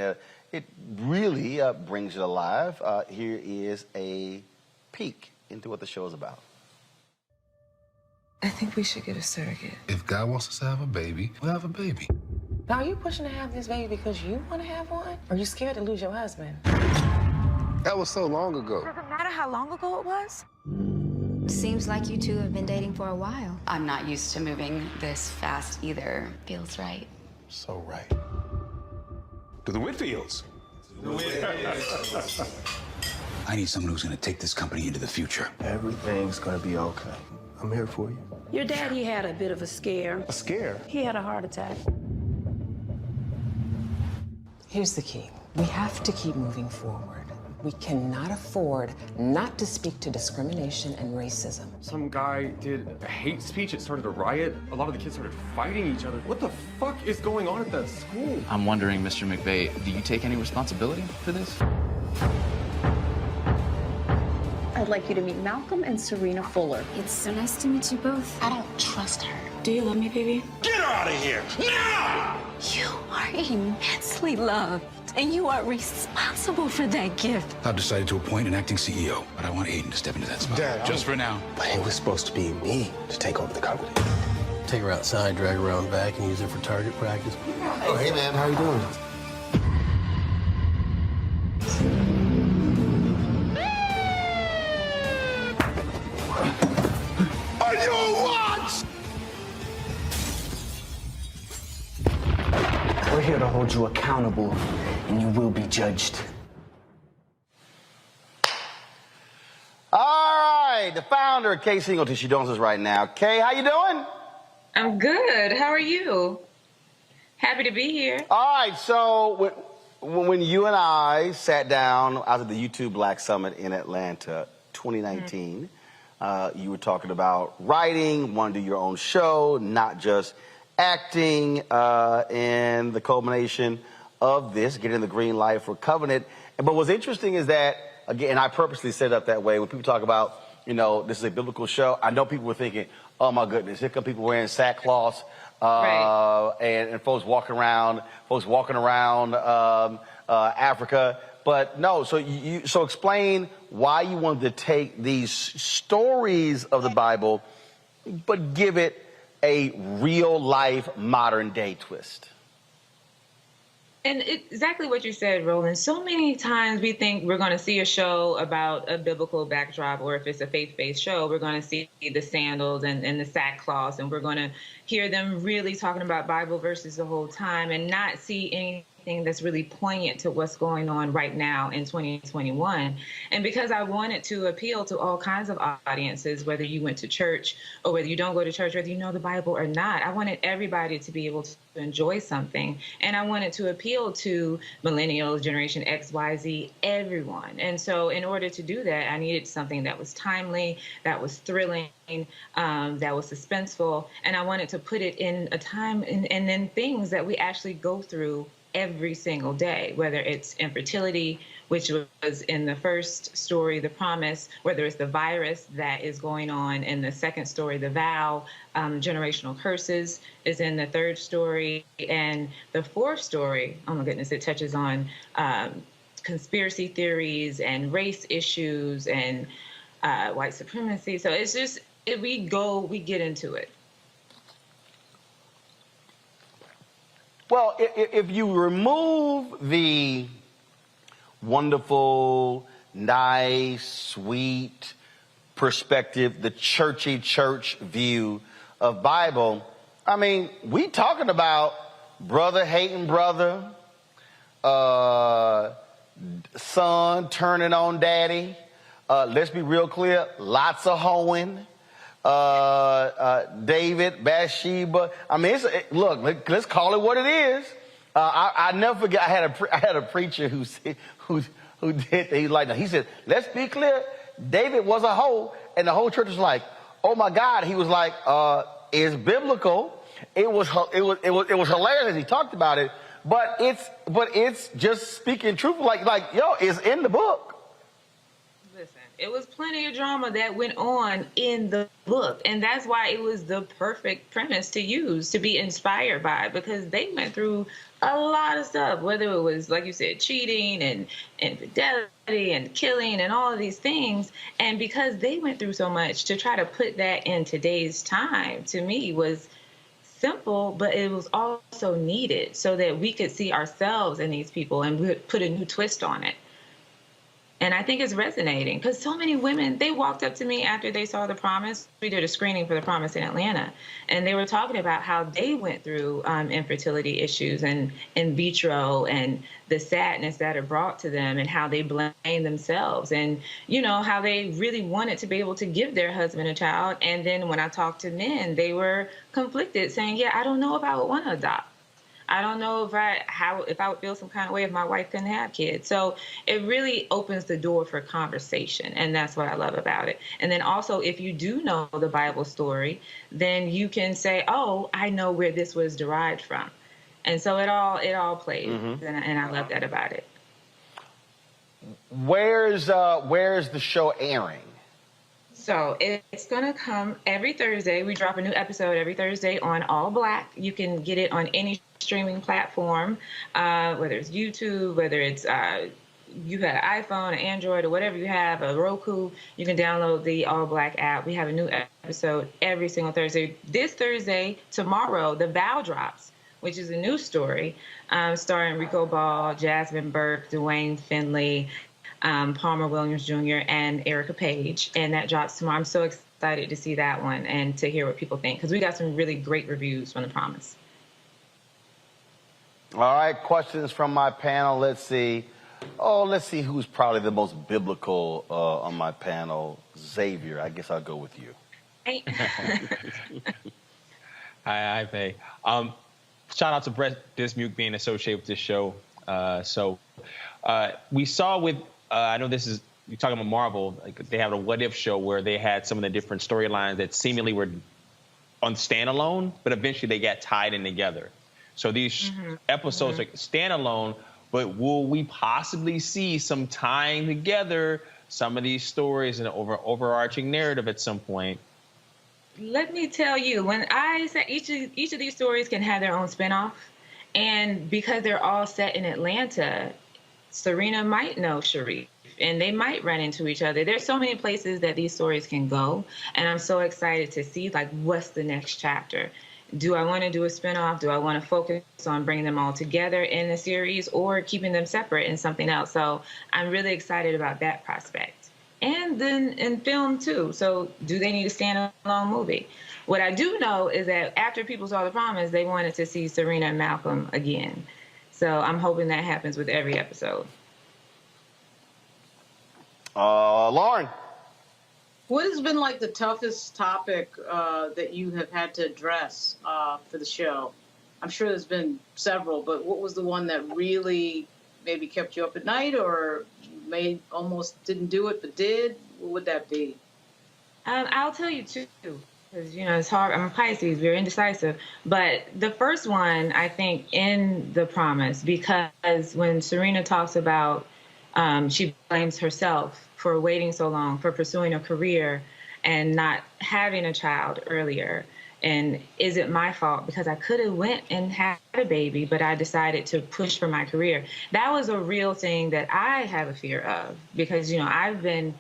it really brings it alive. Here is a peek into what the show is about. I think we should get a surrogate. If God wants us to have a baby, we'll have a baby. Now, are you pushing to have this baby because you want to have one? Or are you scared to lose your husband? That was so long ago. Does it matter how long ago it was? Seems like you two have been dating for a while. I'm not used to moving this fast either. Feels right. So right. To the Whitfields. I need someone who's going to take this company into the future. Everything's gonna be okay. I'm here for you. Your daddy had a bit of a scare. A scare? He had a heart attack. Here's the key. We have to keep moving forward. We cannot afford not to speak to discrimination and racism. Some guy did a hate speech. It started a riot. A lot of the kids started fighting each other. What the fuck is going on at that school? I'm wondering, Mr. McVeigh, do you take any responsibility for this? I'd like you to meet Malcolm and Serena Fuller. It's so nice to meet you both. I don't trust her. Do you love me, baby? Get her out of here, now! You are immensely loved, and you are responsible for that gift. I've decided to appoint an acting CEO, but I want Aiden to step into that spot. Dad, just for now. But it was supposed to be me to take over the company. Take her outside, drag her around back, and use her for target practice. Oh, hey, man, how you doing? Are you what? We're here to hold you accountable, and you will be judged. All right, the founder of Kay Singleton, she joins us right now. Kay, how you doing? I'm good. How are you? Happy to be here. All right, so when you and I sat down out at the YouTube Black Summit in Atlanta, 2019, you were talking about writing, want to do your own show, not just acting, and the culmination of this, getting the green light for Covenant. But what's interesting is that, again, I purposely set it up that way. When people talk about, you know, this is a biblical show, I know people were thinking, oh my goodness, here come people wearing sackcloth, Right. and folks walking around Africa. But no, so explain why you wanted to take these stories of the Bible, but give it a real life modern day twist. And exactly what you said, Roland. So many times we think we're going to see a show about a biblical backdrop, or if it's a faith-based show, we're going to see the sandals and the sackcloth, and we're going to hear them really talking about Bible verses the whole time and not see anything that's really poignant to what's going on right now in 2021. And because I wanted to appeal to all kinds of audiences, whether you went to church or whether you don't go to church, whether you know the Bible or not, I wanted everybody to be able to enjoy something. And I wanted to appeal to millennials, Generation X, Y, Z, everyone. And so in order to do that, I needed something that was timely, that was thrilling, that was suspenseful. And I wanted to put it in a time and then things that we actually go through every single day, whether it's infertility, which was in the first story, The Promise, whether it's the virus that is going on in the second story, The Vow, generational curses is in the third story, and the fourth story, oh my goodness, it touches on conspiracy theories and race issues and white supremacy. So it's just, we get into it. Well, if you remove the wonderful, nice, sweet perspective, the churchy church view of Bible, I mean, we talking about brother hating brother, son turning on daddy. Let's be real clear, lots of hoeing. David, Bathsheba. I mean, look, let's call it what it is. I never forget. I had a preacher who did. He said, "Let's be clear. David was a hoe," and the whole church was like, "Oh my God." He was like, "It's biblical." It was hilarious as he talked about it, but it's just speaking truth. Like yo, it's in the book. It was plenty of drama that went on in the book. And that's why it was the perfect premise to use, to be inspired by, because they went through a lot of stuff, whether it was, like you said, cheating and infidelity and killing and all of these things. And because they went through so much, to try to put that in today's time, to me, was simple, but it was also needed so that we could see ourselves in these people and we would put a new twist on it. And I think it's resonating because so many women, they walked up to me after they saw The Promise. We did a screening for The Promise in Atlanta, and they were talking about how they went through infertility issues and in vitro and the sadness that it brought to them and how they blamed themselves and, you know, how they really wanted to be able to give their husband a child. And then when I talked to men, they were conflicted saying, yeah, I don't know if I would want to adopt. I don't know if I would feel some kind of way if my wife couldn't have kids. So it really opens the door for conversation, and that's what I love about it. And then also, if you do know the Bible story, then you can say, "Oh, I know where this was derived from," and so it all plays, and I love that about it. Where's the show airing? So it's going to come every Thursday. We drop a new episode every Thursday on All Black. You can get it on any streaming platform, whether it's YouTube, whether it's you got an iPhone, an Android, or whatever you have, a Roku, you can download the All Black app. We have a new episode every single Thursday. This Thursday, tomorrow, The Vow drops, which is a new story starring Rico Ball, Jasmine Burke, Dwayne Finley, Palmer Williams Jr., and Erica Page, and that drops tomorrow. I'm so excited to see that one and to hear what people think, because we got some really great reviews from The Promise. All right, questions from my panel. Let's see who's probably the most biblical on my panel. Xavier, I guess I'll go with you. Hi, Faye. Shout out to Brett Dismuke being associated with this show. We saw with, I know this is, you're talking about Marvel, like they have a What If show where they had some of the different storylines that seemingly were on standalone, but eventually they got tied in together. So these episodes are standalone, but will we possibly see some tying together some of these stories in an overarching narrative at some point? Let me tell you, when I say each of these stories can have their own spinoff, and because they're all set in Atlanta, Serena might know Sharif, and they might run into each other. There's so many places that these stories can go, and I'm so excited to see, like, what's the next chapter? Do I want to do a spinoff? Do I want to focus on bringing them all together in a series or keeping them separate in something else? So I'm really excited about that prospect. And then in film, too. So do they need a standalone movie? What I do know is that after people saw The Promise, they wanted to see Serena and Malcolm again. So I'm hoping that happens with every episode. Lauren. What has been like the toughest topic that you have had to address for the show? I'm sure there's been several, but what was the one that really maybe kept you up at night, or almost didn't do it but did? What would that be? I'll tell you two. Because, you know, it's hard. I'm a Pisces, very indecisive. But the first one, I think, in The Promise, because when Serena talks about, she blames herself for waiting so long, for pursuing a career and not having a child earlier. And is it my fault? Because I could have went and had a baby, but I decided to push for my career. That was a real thing that I have a fear of, because, you know, I've been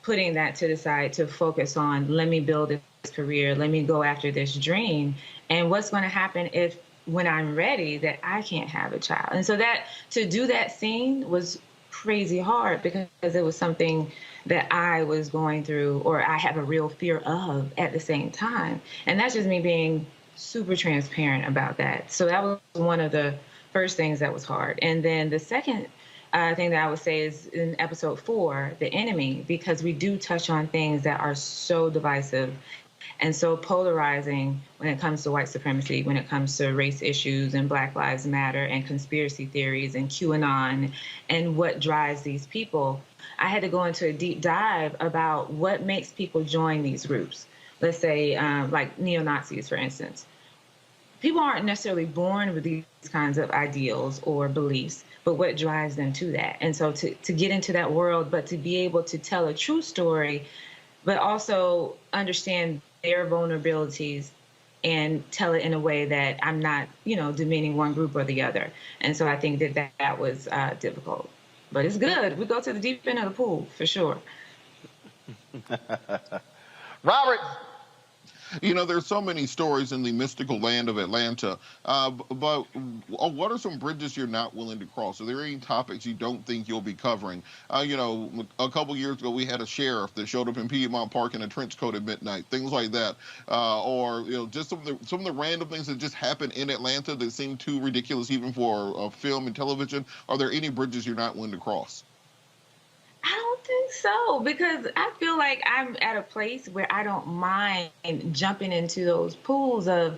putting that to the side to focus on, let me build this career, let me go after this dream. And what's going to happen if, when I'm ready, that I can't have a child? And so that, to do that scene was crazy hard, because it was something that I was going through, or I have a real fear of at the same time. And that's just me being super transparent about that. So that was one of the first things that was hard. And then the second thing that I would say is in episode 4, The Enemy, because we do touch on things that are so divisive and so polarizing when it comes to white supremacy, when it comes to race issues and Black Lives Matter and conspiracy theories and QAnon and what drives these people. I had to go into a deep dive about what makes people join these groups. Let's say like neo-Nazis, for instance. People aren't necessarily born with these kinds of ideals or beliefs, but what drives them to that? And so to get into that world, but to be able to tell a true story, but also understand their vulnerabilities and tell it in a way that I'm not, you know, demeaning one group or the other. And so I think that was difficult. But it's good. We go to the deep end of the pool, for sure. Robert. You know, there's so many stories in the mystical land of Atlanta, but what are some bridges you're not willing to cross? Are there any topics you don't think you'll be covering? You know, a couple years ago, we had a sheriff that showed up in Piedmont Park in a trench coat at midnight, things like that. Or, you know, just some of the random things that just happen in Atlanta that seem too ridiculous even for film and television. Are there any bridges you're not willing to cross? I don't think so, because I feel like I'm at a place where I don't mind jumping into those pools of,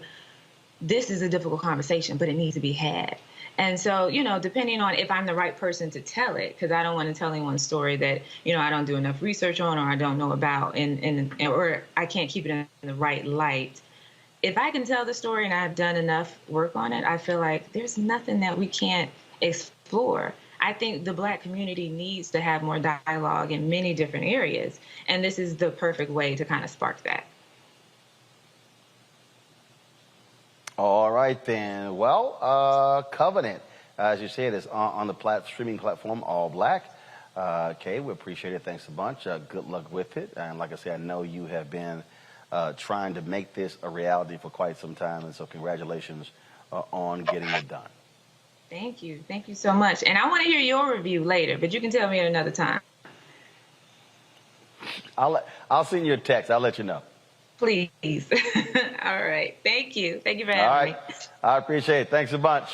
this is a difficult conversation, but it needs to be had. And so, you know, depending on if I'm the right person to tell it, because I don't want to tell anyone's story that, you know, I don't do enough research on or I don't know about, or I can't keep it in the right light. If I can tell the story and I've done enough work on it, I feel like there's nothing that we can't explore. I think the Black community needs to have more dialogue in many different areas, and this is the perfect way to kind of spark that. All right, then. Well, Covenant, as you said, is on the streaming platform, All Black. Okay, we appreciate it. Thanks a bunch. Good luck with it. And like I said, I know you have been trying to make this a reality for quite some time, and so congratulations on getting it done. Thank you. Thank you so much. And I want to hear your review later, but you can tell me at another time. I'll send you a text. I'll let you know. Please. All right. Thank you. Thank you for having me. I appreciate it. Thanks a bunch.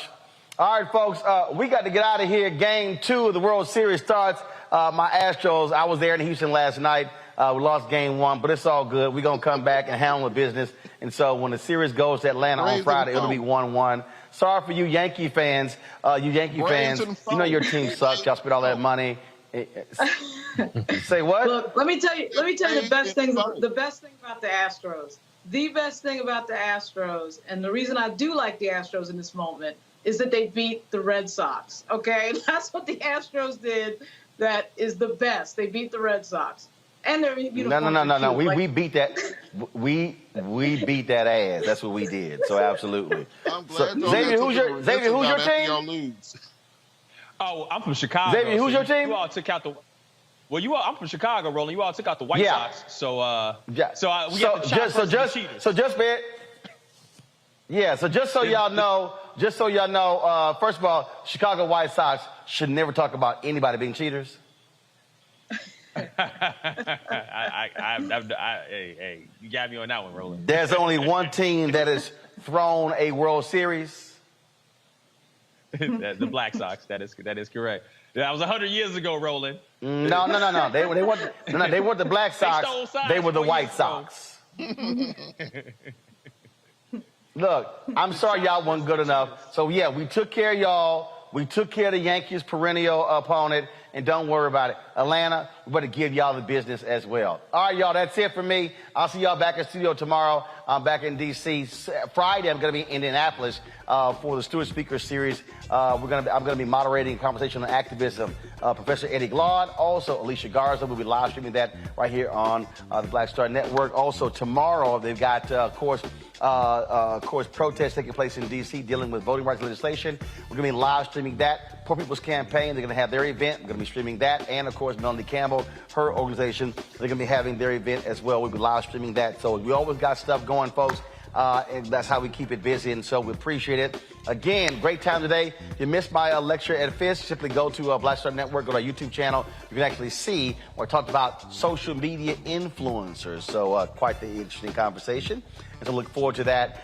All right, folks, we got to get out of here. Game 2 of the World Series starts. My Astros, I was there in Houston last night. We lost game 1, but it's all good. We're going to come back and handle the business. And so when the series goes to Atlanta on Friday, it'll be 1-1. Sorry for you Yankee fans. You know your team sucks. Y'all spent all that money. Say what? Look, let me tell you the best thing about the Astros. The best thing about the Astros, and the reason I do like the Astros in this moment, is that they beat the Red Sox. Okay? That's what the Astros did. That is the best. They beat the Red Sox. And they're No. We beat that. We beat that ass. That's what we did. So absolutely. Xavier, who's your team? Oh, I'm from Chicago. Xavier, who's your team? You all took out the. Well, I'm from Chicago, Roland. You all took out the White Sox. So we got the chop versus the cheaters. So just so y'all know, first of all, Chicago White Sox should never talk about anybody being cheaters. Hey, you got me on that one, Roland. There's only one team that has thrown a World Series. The Black Sox. That is correct. That was 100 years ago, Roland. No. They weren't the Black Sox. They were the White Sox. Look, I'm sorry y'all weren't good enough. So yeah, we took care of y'all. We took care of the Yankees' perennial opponent, and don't worry about it. Atlanta, we better give y'all the business as well. All right, y'all, that's it for me. I'll see y'all back in studio tomorrow. I'm back in D.C. Friday, I'm going to be in Indianapolis for the Stewart Speaker Series. I'm going to be moderating a conversation on activism. Professor Eddie Glaude, also Alicia Garza will be live streaming that right here on the Black Star Network. Also tomorrow, they've got, of course, protests taking place in D.C. dealing with voting rights legislation. We're going to be live streaming that. Poor People's Campaign, they're going to have their event. We're going to be streaming that. And, of course, Melanie Campbell, her organization, they're going to be having their event as well. We'll be live streaming that. So we always got stuff going, folks. And that's how we keep it busy, and so we appreciate it. Again, great time today. If you missed my lecture at Fisk, simply go to Black Star Network, go to our YouTube channel. You can actually see where I talked about social media influencers. So quite the interesting conversation. And so look forward to that.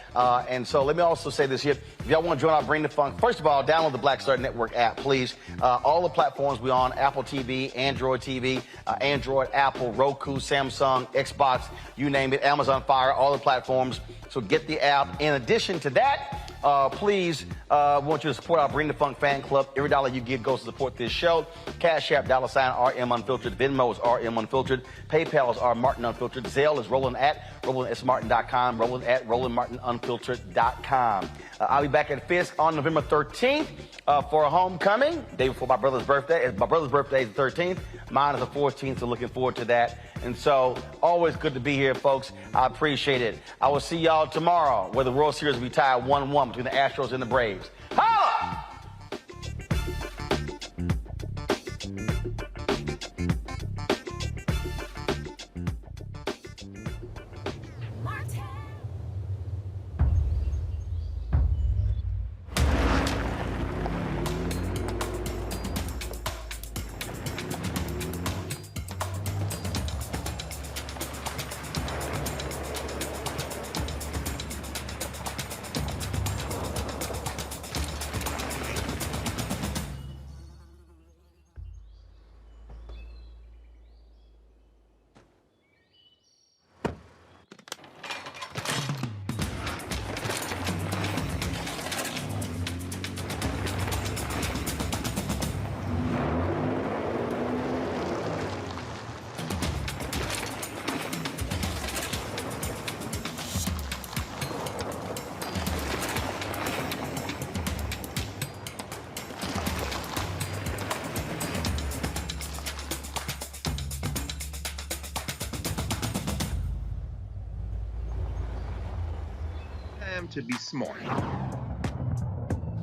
And so let me also say this here. If y'all want to join our Bring the Funk, first of all, download the Black Star Network app, please. All the platforms we're on, Apple TV, Android TV, Android, Apple, Roku, Samsung, Xbox, you name it, Amazon Fire, all the platforms. So get the app. In addition to that, please, we want you to support our Bring the Funk fan club. Every dollar you give goes to support this show. Cash App, $RM Unfiltered. Venmo is RM Unfiltered. PayPal is R Martin Unfiltered. Zelle is RolandSMartin.com. Roland at RolandMartinUnfiltered.com. I'll be back at Fisk on November 13th for a homecoming, day before my brother's birthday. My brother's birthday is the 13th. Mine is the 14th, so looking forward to that. And so, always good to be here, folks. I appreciate it. I will see y'all tomorrow, where the World Series will be tied 1-1 between the Astros and the Braves. Holla! To be smart.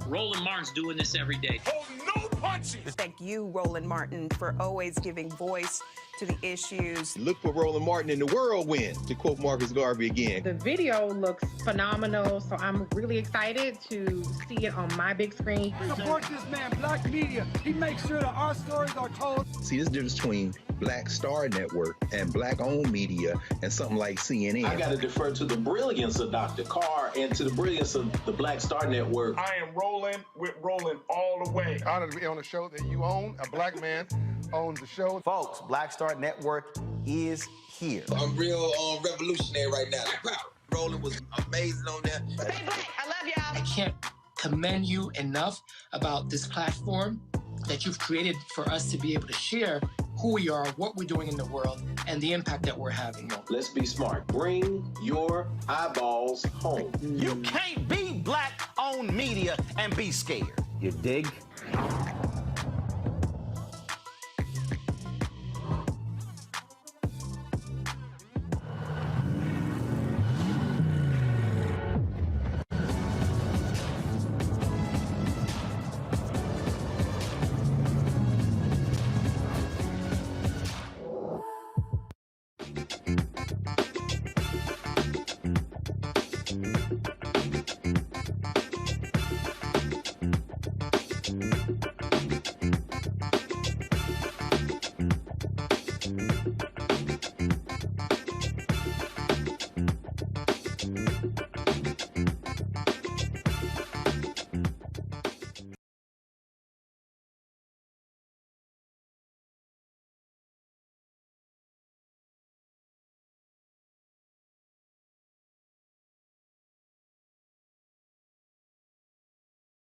Roland Martin's doing this every day. Oh, no punches! Thank you, Roland Martin, for always giving voice to the issues. Look for Roland Martin in the whirlwind, to quote Marcus Garvey again. The video looks phenomenal, so I'm really excited to see it on my big screen. Support this man, Black Media. He makes sure that our stories are told. See, there's a difference between Black Star Network and Black-owned media and something like CNN. I got to defer to the brilliance of Dr. Carr and to the brilliance of the Black Star Network. I am rolling with Roland all the way. Honored to be on a show that you own. A black man owns the show. Folks, Black Star Network is here. I'm real revolutionary right now. Roland was amazing on that. Stay black. I love y'all. I can't commend you enough about this platform that you've created for us to be able to share who we are, what we're doing in the world, and the impact that we're having. Let's be smart. Bring your eyeballs home. You can't be Black-owned media and be scared. You dig?